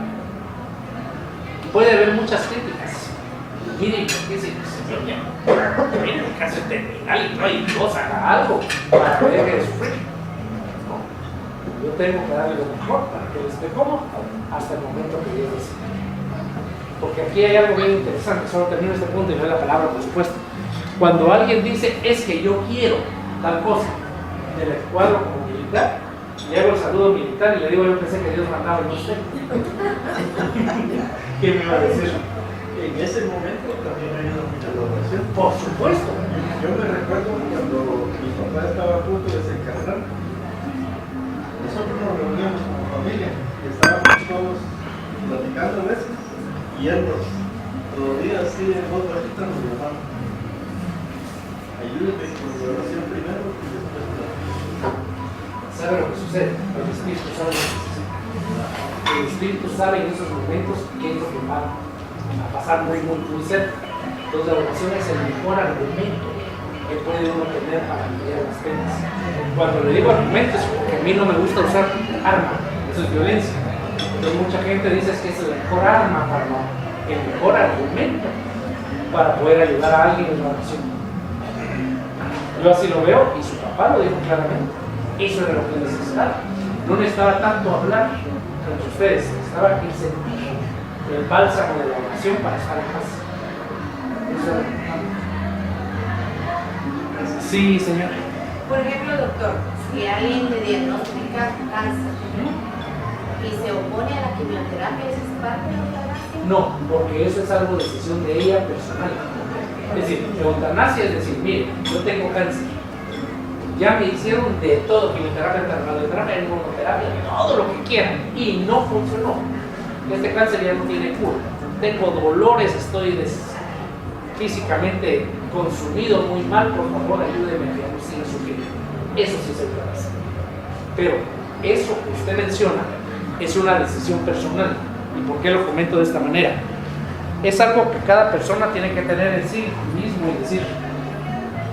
Puede haber muchas críticas. Miren, ¿qué se dice? Miren, el caso es terminal y no hay Dios, haga algo para que deje de sufrir. No. Yo tengo que darle lo mejor para que él esté cómodo hasta el momento que Dios decida. Porque aquí hay algo bien interesante, solo termino este punto y doy la palabra, por supuesto. Cuando alguien dice, es que yo quiero tal cosa, del cuadro como militar, le hago el saludo militar y le digo, yo pensé que Dios mandaba y no sé. ¿Qué me iba a decir? En ese momento también hay una adoración. Por supuesto. Yo me recuerdo cuando mi papá estaba a punto de desencarnar, nosotros nos reuníamos como familia y estábamos todos platicando a veces y él todavía así en voz bajita nos llamaba. Ayúdeme con la oración primero y después la... ¿Sabe lo que sucede? El Espíritu sabe lo que sucede. El Espíritu sabe en esos momentos qué es lo que va a pasar muy cerca. Entonces la oración es el mejor argumento que puede uno tener para aliviar las penas. Cuando le digo argumentos, porque a mí no me gusta usar arma, eso es violencia. Entonces mucha gente dice que es el mejor arma el mejor argumento para poder ayudar a alguien en la oración. Yo así lo veo y su papá lo dijo claramente. Eso era lo que necesitaba. No necesitaba tanto hablar entre ustedes, necesitaba que sentir el bálsamo de la oración para estar en paz. Eso era lo que... Sí, señor. Por ejemplo, doctor, si alguien le diagnostica cáncer y se opone a la quimioterapia, ¿eso es parte de la eutanasia? No, porque eso es algo de decisión de ella personal. Es decir, eutanasia es decir, mire, yo tengo cáncer. Ya me hicieron de todo, quimioterapia, radioterapia, inmunoterapia, todo lo que quieran, y no funcionó. Este cáncer ya no tiene cura. Tengo dolores, estoy físicamente consumido muy mal, por favor ayúdeme a que no siga sufriendo. Eso sí se puede hacer. Pero eso que usted menciona es una decisión personal. ¿Y por qué lo comento de esta manera? Es algo que cada persona tiene que tener en sí mismo y decir,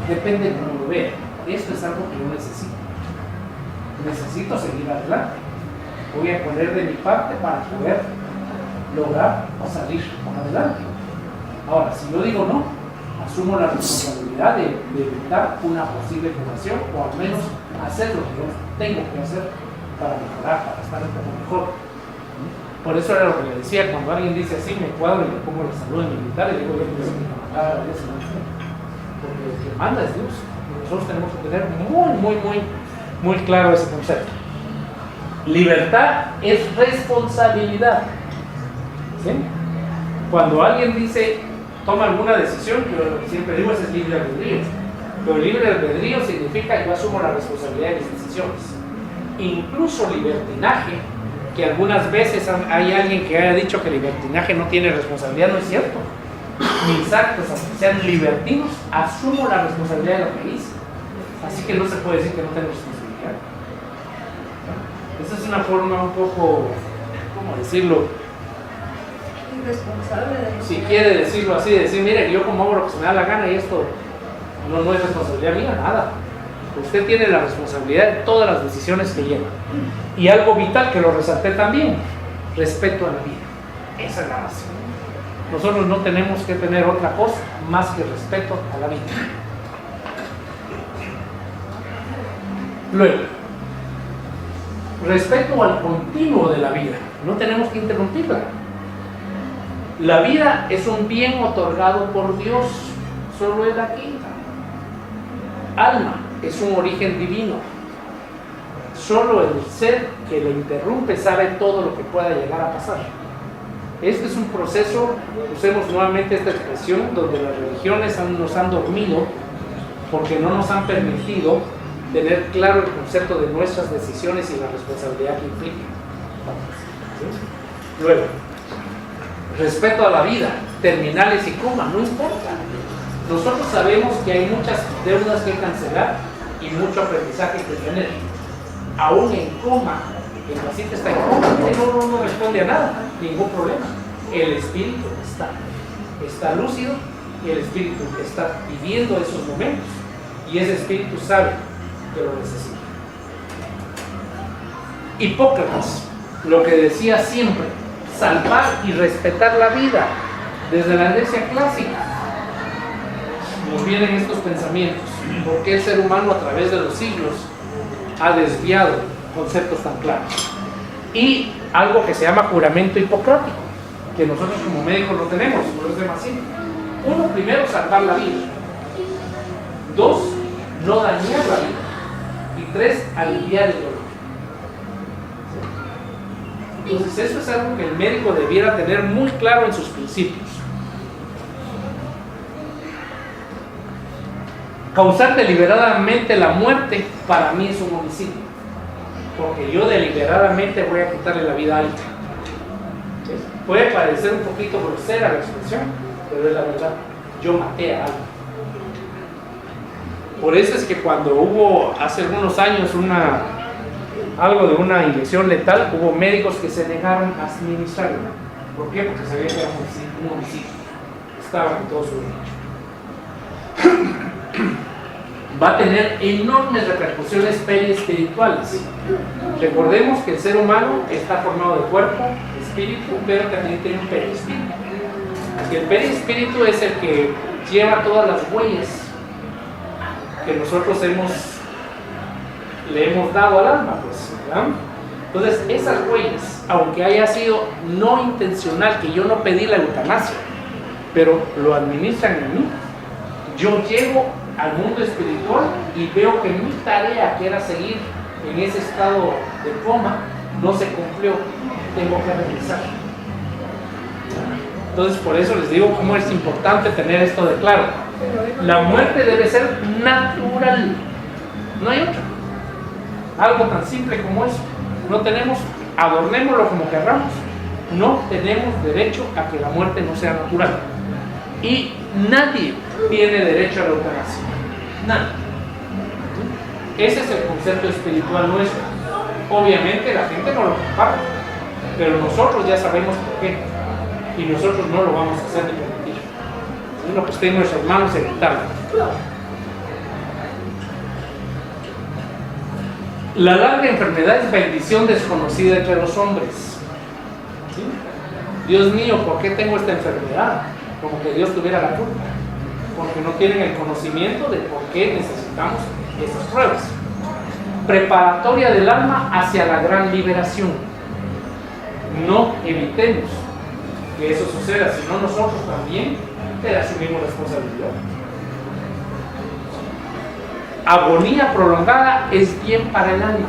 depende de cómo lo vea. Esto es algo que yo necesito seguir adelante. Voy a poner de mi parte para poder lograr salir adelante. Ahora, si yo digo no, asumo la responsabilidad de evitar una posible curación o al menos hacer lo que yo tengo que hacer para mejorar, para estar un poco mejor. Por eso era lo que le decía, cuando alguien dice así, me cuadro y le pongo la salud militar y digo, yo pienso que mandar a Dios, porque el que manda es Dios. Nosotros tenemos que tener muy claro ese concepto. Libertad es responsabilidad. ¿Sí? Cuando alguien dice, toma alguna decisión, yo siempre digo, ese es libre albedrío. Pero libre albedrío significa yo asumo la responsabilidad de mis decisiones. Incluso libertinaje, que algunas veces hay alguien que haya dicho que libertinaje no tiene responsabilidad, no es cierto. Mis actos, aunque sean libertinos, asumo la responsabilidad de lo que hice. Así que no se puede decir que no tengo responsabilidad. Esa es una forma un poco, ¿cómo decirlo? Irresponsable de Si quiere decirlo así, decir, mire, yo como hago lo que se me da la gana y esto no es responsabilidad mía, nada. Usted tiene la responsabilidad de todas las decisiones que lleva. Y algo vital que lo resalté también, respeto a la vida. Esa es la base. Nosotros no tenemos que tener otra cosa más que respeto a la vida. Luego, respeto al continuo de la vida. No tenemos que interrumpirla. La vida es un bien otorgado por Dios, solo Él aquí. Alma es un origen divino. Solo el ser que le interrumpe sabe todo lo que pueda llegar a pasar. Este es un proceso, usemos nuevamente esta expresión, donde las religiones nos han dormido porque no nos han permitido tener claro el concepto de nuestras decisiones y la responsabilidad que implica. ¿Sí? Luego, respeto a la vida, terminales y coma, no importa. Nosotros sabemos que hay muchas deudas que cancelar y mucho aprendizaje que tener. Aún en coma, el paciente está en coma, no responde a nada, ningún problema. El espíritu está lúcido y el espíritu está viviendo esos momentos y ese espíritu sabe que lo necesita. Hipócrates, lo que decía siempre, salvar y respetar la vida, desde la Grecia clásica nos vienen estos pensamientos, porque el ser humano a través de los siglos ha desviado conceptos tan claros. Y algo que se llama juramento hipocrático, que nosotros como médicos lo tenemos, no es demasiado. Uno, primero, salvar la vida. 2, no dañar la vida. Y 3, aliviar el dolor. Entonces eso es algo que el médico debiera tener muy claro en sus principios. Causar deliberadamente la muerte para mí es un homicidio, porque yo deliberadamente voy a quitarle la vida a alguien. ¿Sí? Puede parecer un poquito grosera la expresión, pero es la verdad, yo maté a alguien. Por eso es que cuando hubo hace algunos años algo de una inyección letal, hubo médicos que se negaron a administrarla. ¿Por qué? Porque sabían que era un homicidio. Estaban en todo su derecho. Va a tener enormes repercusiones periespirituales. Recordemos que el ser humano está formado de cuerpo, espíritu, pero también tiene un perispíritu. El perispíritu es el que lleva todas las huellas que nosotros le hemos dado al alma, pues, ¿verdad? Entonces, esas huellas, aunque haya sido no intencional, que yo no pedí la eutanasia, pero lo administran en mí, yo llego al mundo espiritual y veo que mi tarea, que era seguir en ese estado de coma, no se cumplió, tengo que regresar. Entonces, por eso les digo cómo es importante tener esto de claro. La muerte debe ser natural, no hay otra. Algo tan simple como eso. No tenemos, adornémoslo como querramos, no tenemos derecho a que la muerte no sea natural. Y nadie tiene derecho a la eutanasia. Nadie. Ese es el concepto espiritual nuestro. Obviamente la gente no lo comparte, pero nosotros ya sabemos por qué. Y nosotros no lo vamos a hacer ni permitir. Sino que esté en nuestras manos evitarlo. La larga enfermedad es bendición desconocida entre los hombres. ¿Sí? Dios mío, ¿por qué tengo esta enfermedad? Como que Dios tuviera la culpa. Porque no tienen el conocimiento de por qué necesitamos esas pruebas. Preparatoria del alma hacia la gran liberación. No evitemos que eso suceda, sino nosotros también te asumimos responsabilidad. Agonía prolongada es bien para el alma,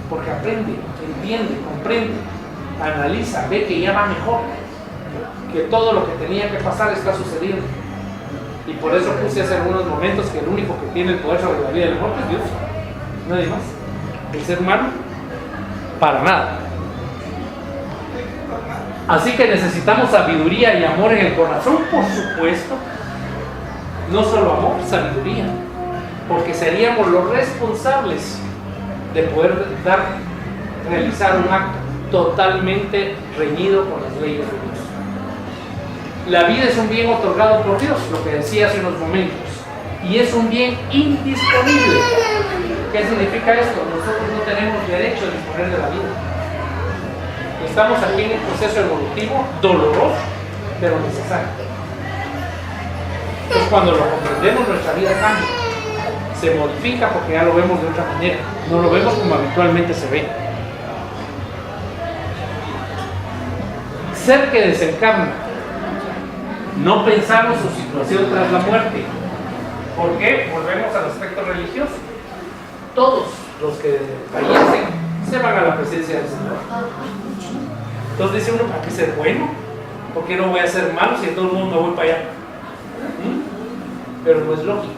porque aprende, entiende, comprende, analiza, ve que ya va mejor, que todo lo que tenía que pasar está sucediendo. Y por eso puse hace algunos momentos que el único que tiene el poder sobre la vida y la muerte es Dios, nadie más. El ser humano, para nada. Así que necesitamos sabiduría y amor en el corazón, por supuesto. No solo amor, sabiduría, porque seríamos los responsables de poder realizar un acto totalmente reñido con las leyes de Dios. La vida es un bien otorgado por Dios, lo que decía hace unos momentos, y es un bien indisponible. ¿Qué significa esto? Nosotros no tenemos derecho a disponer de la vida. Estamos aquí en un proceso evolutivo doloroso, pero necesario. Entonces, cuando lo comprendemos, nuestra vida cambia, se modifica porque ya lo vemos de otra manera, no lo vemos como habitualmente se ve. Ser que desencarna, no pensamos su situación tras la muerte. ¿Por qué? Volvemos al aspecto religioso. Todos los que fallecen se van a la presencia del Señor. Entonces dice uno, ¿para qué ser bueno? ¿Por qué no voy a ser malo si a todo el mundo me voy para allá? Pero no es lógico.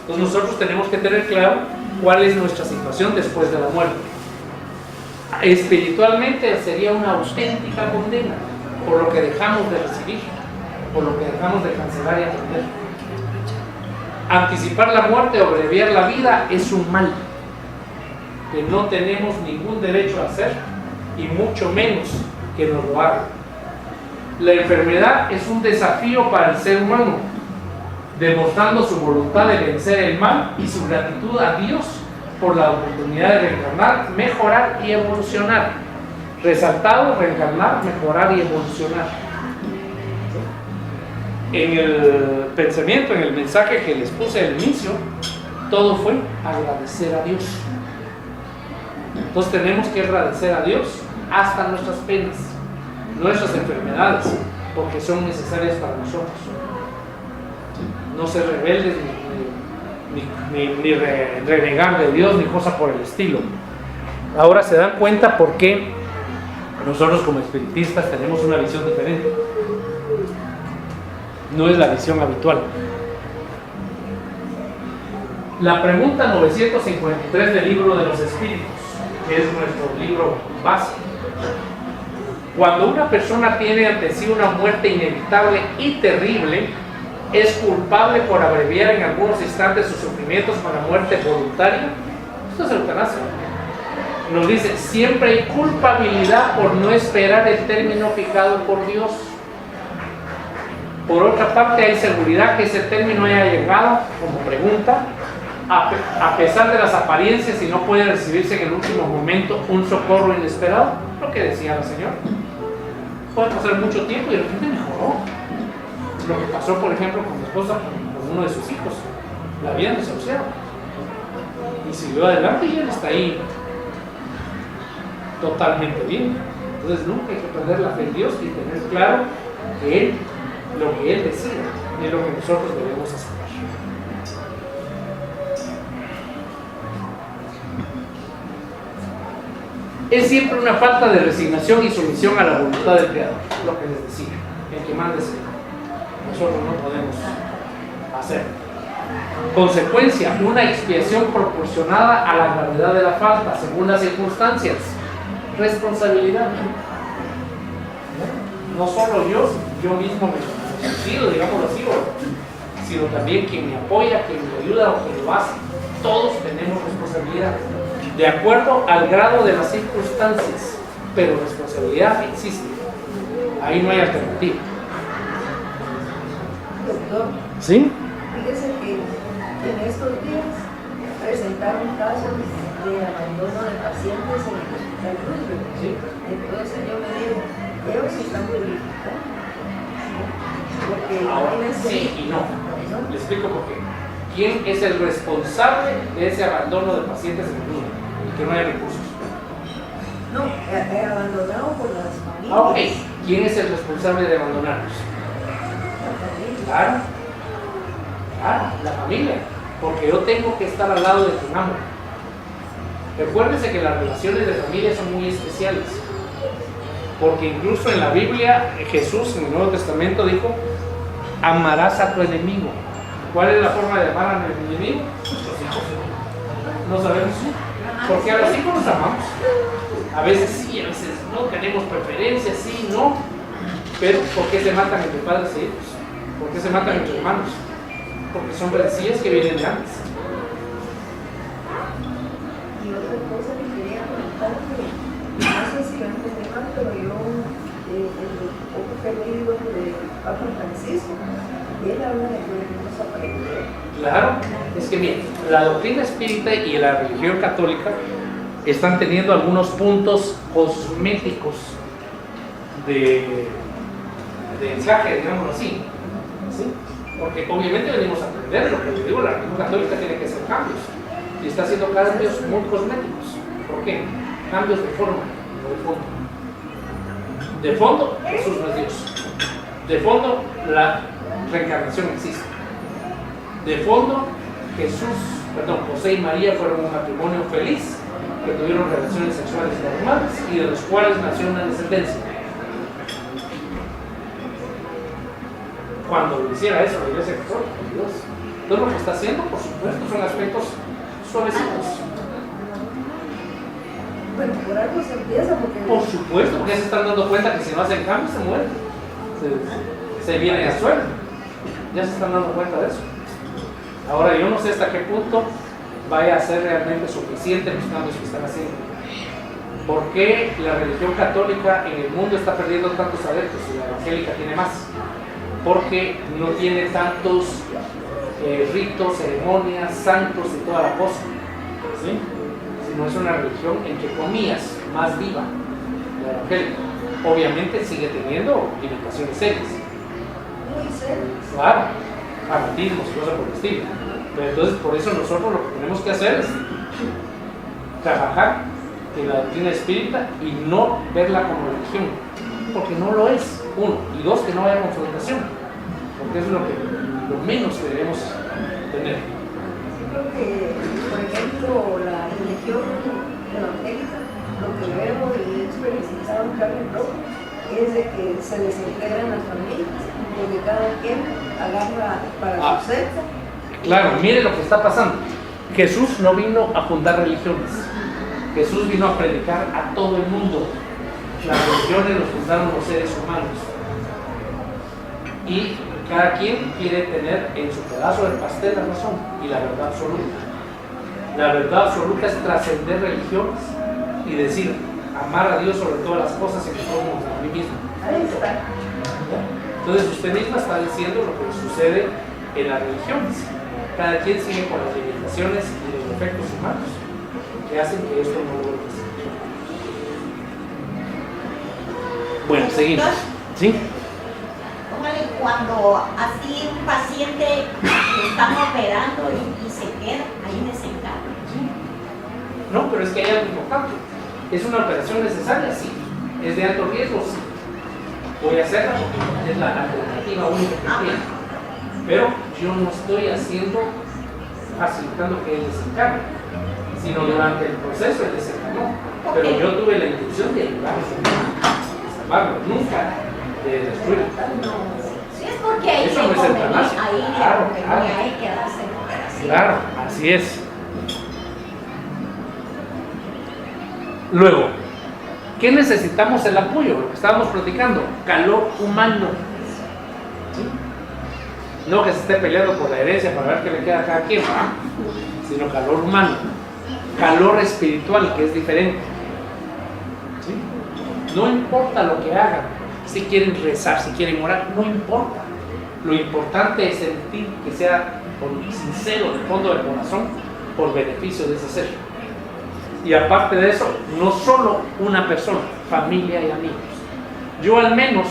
Entonces nosotros tenemos que tener claro cuál es nuestra situación después de la muerte. Espiritualmente sería una auténtica condena por lo que dejamos de recibir, por lo que dejamos de cancelar y atender. Anticipar la muerte o abreviar la vida es un mal que no tenemos ningún derecho a hacer y mucho menos que nos lo hagan. La enfermedad es un desafío para el ser humano, demostrando su voluntad de vencer el mal y su gratitud a Dios por la oportunidad de reencarnar, mejorar y evolucionar. Resaltado, reencarnar, mejorar y evolucionar. En el pensamiento, en el mensaje que les puse al inicio, todo fue agradecer a Dios. Entonces tenemos que agradecer a Dios hasta nuestras penas, nuestras enfermedades, porque son necesarias para nosotros. No ser rebeldes ni renegar de Dios ni cosa por el estilo. Ahora se dan cuenta por qué nosotros como espiritistas tenemos una visión diferente. No es la visión habitual. La pregunta 953 del libro de los espíritus, que es nuestro libro base. Cuando una persona tiene ante sí una muerte inevitable y terrible, ¿es culpable por abreviar en algunos instantes sus sufrimientos para muerte voluntaria? Esto es eutanasia. Nos dice, siempre hay culpabilidad por no esperar el término fijado por Dios. Por otra parte, hay seguridad que ese término haya llegado, como pregunta, a pesar de las apariencias y no puede recibirse en el último momento un socorro inesperado. Lo que decía la señora. Puede pasar mucho tiempo y de repente mejoró. Lo que pasó, por ejemplo, con mi esposa, con uno de sus hijos. La habían desahuciado. Y siguió adelante y él está ahí totalmente bien. Entonces nunca hay que perder la fe en Dios y tener claro que Él, lo que Él decide, es lo que nosotros debemos hacer. Es siempre una falta de resignación y sumisión a la voluntad del Creador, lo que les decía, el que mande sea. Nosotros no podemos hacer. Consecuencia, una expiación proporcionada a la gravedad de la falta, según las circunstancias. Responsabilidad. No solo yo mismo me suicido, digámoslo así, sino también quien me apoya, quien me ayuda o quien lo hace. Todos tenemos responsabilidad, de acuerdo al grado de las circunstancias, pero responsabilidad existe. Ahí no hay alternativa. Doctor, ¿Sí? fíjese que en estos días presentaron casos de abandono de pacientes en el hospital Roosevelt. ¿Sí? Entonces yo me digo, ellos sí están purificando. Porque Ahora, imagínense- sí y no. ¿no? Le explico por qué. ¿Quién es el responsable de ese abandono de pacientes en el mundo? Y que no haya recursos. No, abandonado por las familias. Ah, ok. ¿Quién es el responsable de abandonarlos? La familia. Claro. Claro, la familia. Porque yo tengo que estar al lado de quien amo. Recuérdense que las relaciones de familia son muy especiales. Porque incluso en la Biblia, Jesús en el Nuevo Testamento dijo, amarás a tu enemigo. ¿Cuál es la forma de amar a mi enemigo? Nuestros hijos. No sabemos. Porque a los hijos los amamos. A veces sí, a veces no, tenemos preferencias, sí, no. Pero ¿por qué se matan entre padres e hijos? ¿Por qué se matan entre hermanos? Porque son rencillas que vienen de antes. Y otra cosa que quería comentar, que no sé si van a confirmar, pero yo, el poco que he leído de Papa Francisco, él habla de que venimos a aprender. Claro, es que miren, la doctrina espírita y la religión católica están teniendo algunos puntos cosméticos de encaje, digámoslo así. ¿Sí? Porque obviamente venimos a aprender, lo que les digo, la religión católica tiene que hacer cambios. Y está haciendo cambios muy cosméticos. ¿Por qué? Cambios de forma, no de fondo. De fondo, Jesús no es Dios. De fondo, la reencarnación existe. De fondo, José y María fueron un matrimonio feliz, que tuvieron relaciones sexuales normales y de los cuales nació una descendencia. Cuando lo hiciera eso la Iglesia Católica, Dios, Entonces lo que está haciendo, por supuesto, son aspectos suavecitos. Bueno, por algo se empieza porque... Por supuesto, porque ya se están dando cuenta que si no hacen cambio se mueren. Se vienen al suelo. Ya se están dando cuenta de eso. Ahora yo no sé hasta qué punto vaya a ser realmente suficiente los cambios que están haciendo. ¿Por qué la religión católica en el mundo está perdiendo tantos adeptos y la evangélica tiene más? Porque no tiene tantos ritos, ceremonias, santos y toda la cosa, ¿sí? Sino es una religión, entre comillas, más viva, la evangélica. Obviamente sigue teniendo limitaciones serias. Muy serio. Claro, fanatismos y cosas por el estilo. Pero entonces por eso nosotros lo que tenemos que hacer es trabajar en la doctrina espírita y no verla como religión, porque no lo es, uno, y dos, que no haya confrontación, porque eso es lo menos que debemos tener. Yo creo que, por ejemplo, la religión evangélica, lo que veo y he experimentado en carne propia es de que se desintegran las familias, porque cada quien agarra para su secta. Claro, mire lo que está pasando. Jesús no vino a fundar religiones. Jesús vino a predicar a todo el mundo. Las religiones los fundaron los seres humanos. Y cada quien quiere tener en su pedazo del pastel la razón y la verdad absoluta. La verdad absoluta es trascender religiones y decir, amar a Dios sobre todas las cosas y que somos a mí mismo. Ahí está. Entonces usted misma está diciendo lo que sucede en las religiones. Cada quien sigue con las limitaciones y los defectos humanos que hacen que esto no lo logre. Bueno, seguimos. ¿Sí? Póngale, cuando así un paciente lo están operando y se queda, ahí desencarna. No, pero es que hay algo importante. ¿Es una operación necesaria? Sí. ¿Es de alto riesgo? Sí. Voy a hacerla porque es la alternativa única que tiene. Pero yo no estoy facilitando que él desencarne, sino durante el proceso él desencarnó. Pero yo tuve la intención de ayudarlo, de salvarlo, nunca de destruirlo. Sí, es porque ahí eso no es eutanasia. Claro, hay que darse la operación. Claro, así es. Luego, ¿qué necesitamos? El apoyo, lo que estábamos platicando, calor humano. ¿Sí? No que se esté peleando por la herencia para ver qué le queda a cada quien, sino calor humano, calor espiritual, que es diferente. ¿Sí? No importa lo que hagan, si quieren rezar, si quieren orar, no importa. Lo importante es sentir que sea sincero, del fondo del corazón, por beneficio de ese ser. Y aparte de eso, no solo una persona, familia y amigos. Yo al menos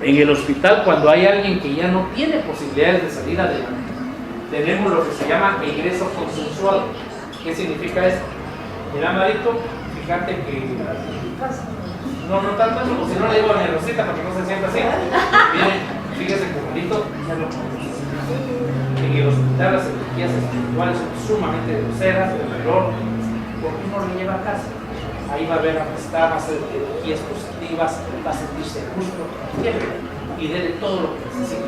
en el hospital, cuando hay alguien que ya no tiene posibilidades de salir adelante, tenemos lo que se llama egreso consensuado. ¿Qué significa esto? Mira, Marito, fíjate que... No tanto eso, porque si no le digo a mi Rosita para que no se sienta así. Miren, fíjese que Marito ya lo conoce. En el hospital las energías espirituales son sumamente groseras, de dolor. ¿Por qué no lo lleva a casa? Ahí va a ver amistad, va a hacer energías positivas, va a sentirse justo, y dele todo lo que necesita.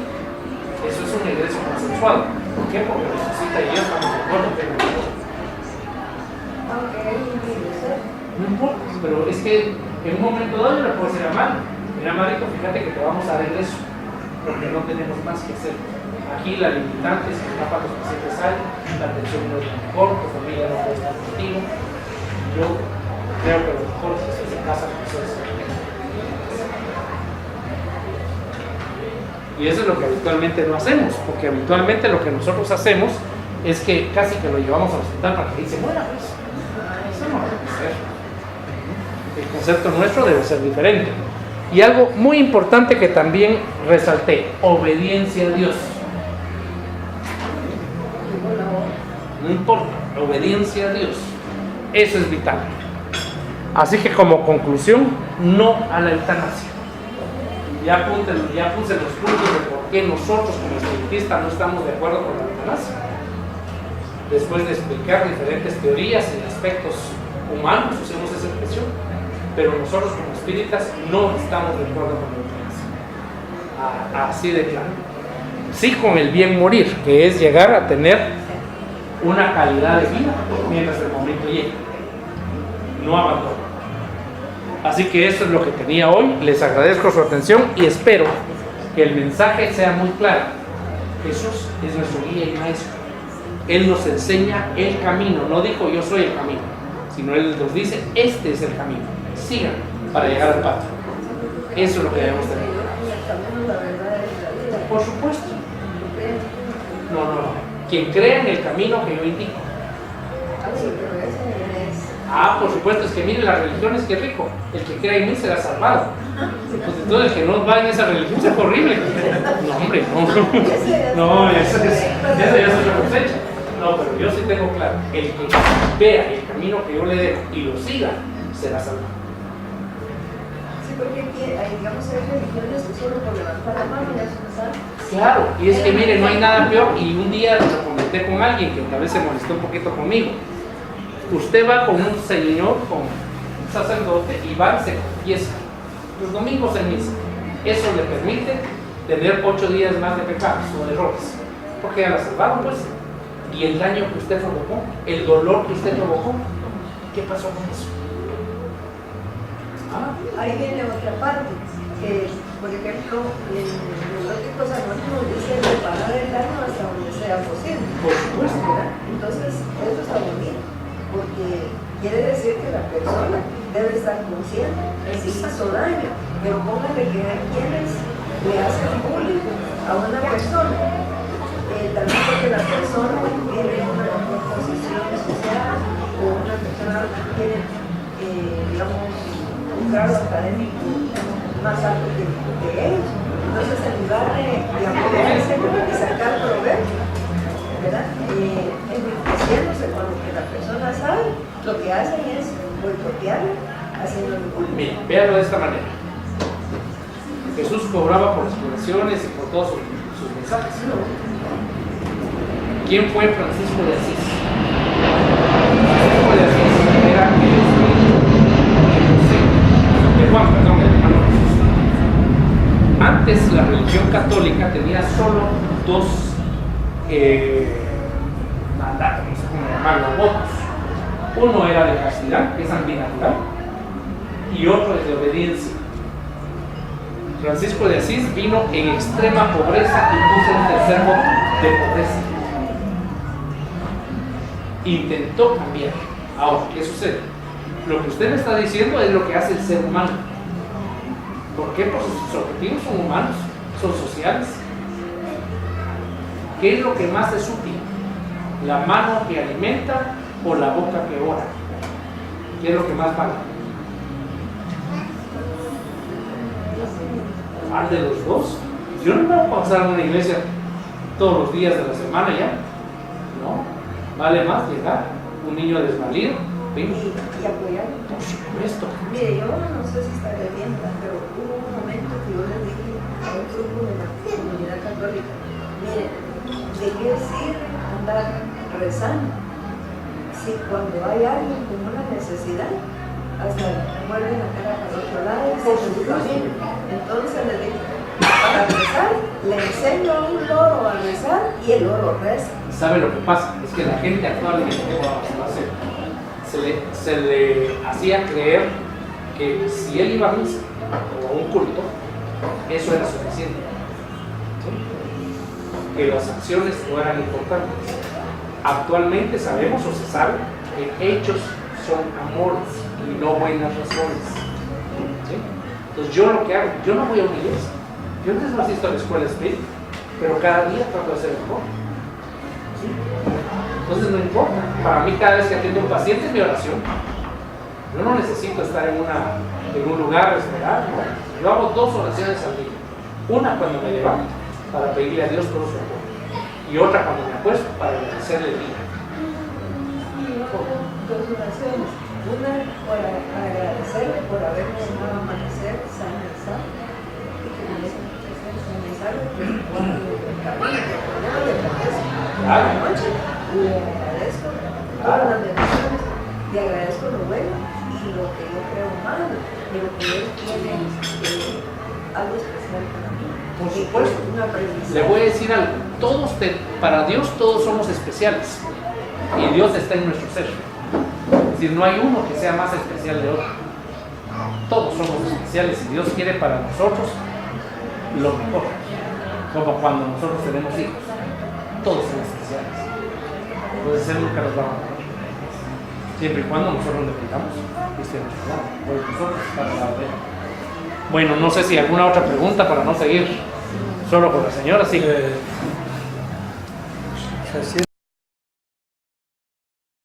Eso es un egreso consensuado. ¿Por qué? Porque Rosita y yo estamos de acuerdo que no importa, pero es que en un momento dado yo le puedo decir a Mari, mira Marito, fíjate que te vamos a dar egreso, porque no tenemos más que hacer. Aquí la limitante es que para los pacientes salen, la atención no es la mejor, tu familia no puede estar contigo. Yo creo que lo mejor es que se casa con ustedes. Y eso es lo que habitualmente no hacemos, porque habitualmente lo que nosotros hacemos es que casi que lo llevamos al hospital para que ahí se muera. Pues. Eso no debe ser. El concepto nuestro debe ser diferente. Y algo muy importante que también resalté, obediencia a Dios. No importa, obediencia a Dios. Eso es vital. Así que como conclusión, no a la eutanasia. Ya puse los puntos de por qué nosotros como espiritistas no estamos de acuerdo con la eutanasia. Después de explicar diferentes teorías y aspectos humanos, usemos esa expresión, pero nosotros como espíritas no estamos de acuerdo con la eutanasia. Así de claro. sí con el bien morir, que es llegar a tener una calidad de vida mientras el momento llegue. No abandono. Así que eso es lo que tenía hoy. Les agradezco su atención y espero que el mensaje sea muy claro. Jesús es nuestro guía y maestro. Él nos enseña el camino. No dijo yo soy el camino, sino Él nos dice este es el camino. Sigan para llegar al Padre. Eso es lo que debemos tener. Por supuesto. No. Quien crea en el camino que yo indico. Por supuesto, es que miren las religiones, qué rico. El que crea en mí será salvado. Pues entonces el que no va en esa religión es horrible. No, hombre, no. No, eso ya es otra cosecha. No, pero yo sí tengo claro, el que vea el camino que yo le dejo y lo siga, será salvado. Sí, porque aquí, digamos, hay religiones que solo por levantar la mano ya son salvos. Claro, y es que miren, no hay nada peor, y un día lo comenté con alguien que tal vez se molestó un poquito conmigo. Usted va con un señor, con un sacerdote, y va y se confiesa los domingos en misa. Eso le permite tener 8 días más de pecados o de errores, porque ya la salvaron, pues. Y el daño que usted provocó, el dolor que usted provocó, ¿qué pasó con eso? Ahí viene otra parte, que por ejemplo, en los lógicos anónimos dice reparar el daño hasta donde sea posible. Por supuesto. ¿Verdad? Entonces, eso está bonito, porque quiere decir que la persona debe estar consciente si hizo daño, pero póngale que hay quienes le hacen bullying a una persona. También porque la persona tiene una posición social o una persona que tiene, digamos, un grado académico más alto que ellos. Entonces, en lugar de apoyarse y sacar provecho, ¿verdad? Enriqueciéndose con lo que la persona sabe, lo que hacen es boicotearle, haciendo el bullying. Mira, véanlo de esta manera. Jesús cobraba por las curaciones y por todos sus mensajes. ¿Quién fue Francisco de Asís? Francisco de Asís era el de Juan, perdón, el hermano Jesús. Antes la religión católica tenía solo 2 mandatos, no sé cómo llamarlo, votos. Uno era de castidad, que es antinatural, y otro es de obediencia. Francisco de Asís vino en extrema pobreza y puso el tercer voto de pobreza. Intentó cambiar. Ahora, ¿qué sucede? Lo que usted me está diciendo es lo que hace el ser humano. ¿Por qué? Porque sus objetivos son humanos, son sociales. ¿Qué es lo que más es útil? ¿La mano que alimenta o la boca que ora? ¿Qué es lo que más vale? ¿Al de los dos? Yo no puedo pasar en una iglesia todos los días de la semana ya. No. Vale más llegar, un niño desvalido, venga. Y apoyar. Por supuesto. Mire, yo no sé si estaré bien, pero hubo un momento que yo le dije a un grupo de la comunidad católica, mire, ¿de qué sirve andar rezando si cuando hay alguien con una necesidad hasta muerde la cara para el otro lado y se su camino? Entonces le dije, para rezar, le enseño a un loro a rezar y el loro reza. ¿Sabe lo que pasa? Es que la gente actualmente se le hacía creer que si él iba a misa o a un culto, eso era suficiente. ¿Sí? Que las acciones no eran importantes. Actualmente sabemos o se sabe que hechos son amores y no buenas razones. ¿Sí? Entonces yo lo que hago, yo no voy a una iglesia. Yo antes no asisto a la escuela espírita, pero cada día trato de ser mejor. ¿Sí? Entonces no importa. Para mí cada vez que atiendo a un paciente es mi oración. Yo no necesito estar en un lugar a esperar. ¿No? Yo hago 2 oraciones al día. Una cuando me levanto para pedirle a Dios todo su amor. Y otra cuando me acuesto para agradecerle el día. 2 oraciones. Una para agradecerle por haberme dejado amanecer sano y salvo. Y que me deje muchas veces sano y salvo. Cuando el camino de la noche, le agradezco todas las bendiciones, le agradezco lo bueno y lo que yo creo malo, pero que él tiene algo especial para mí. Por supuesto. Un aprendizaje. Le voy a decir algo, para Dios todos somos especiales y Dios está en nuestro ser. Es decir, no hay uno que sea más especial de otro. Todos somos especiales y Dios quiere para nosotros lo mejor. Como cuando nosotros tenemos hijos, todos son especiales. Entonces Él nunca nos va a abandonar. Siempre y cuando nosotros le pidamos y esté a nuestro lado, porque nosotros estamos al lado de Él. Bueno, no sé si alguna otra pregunta para no seguir solo con la señora, sí.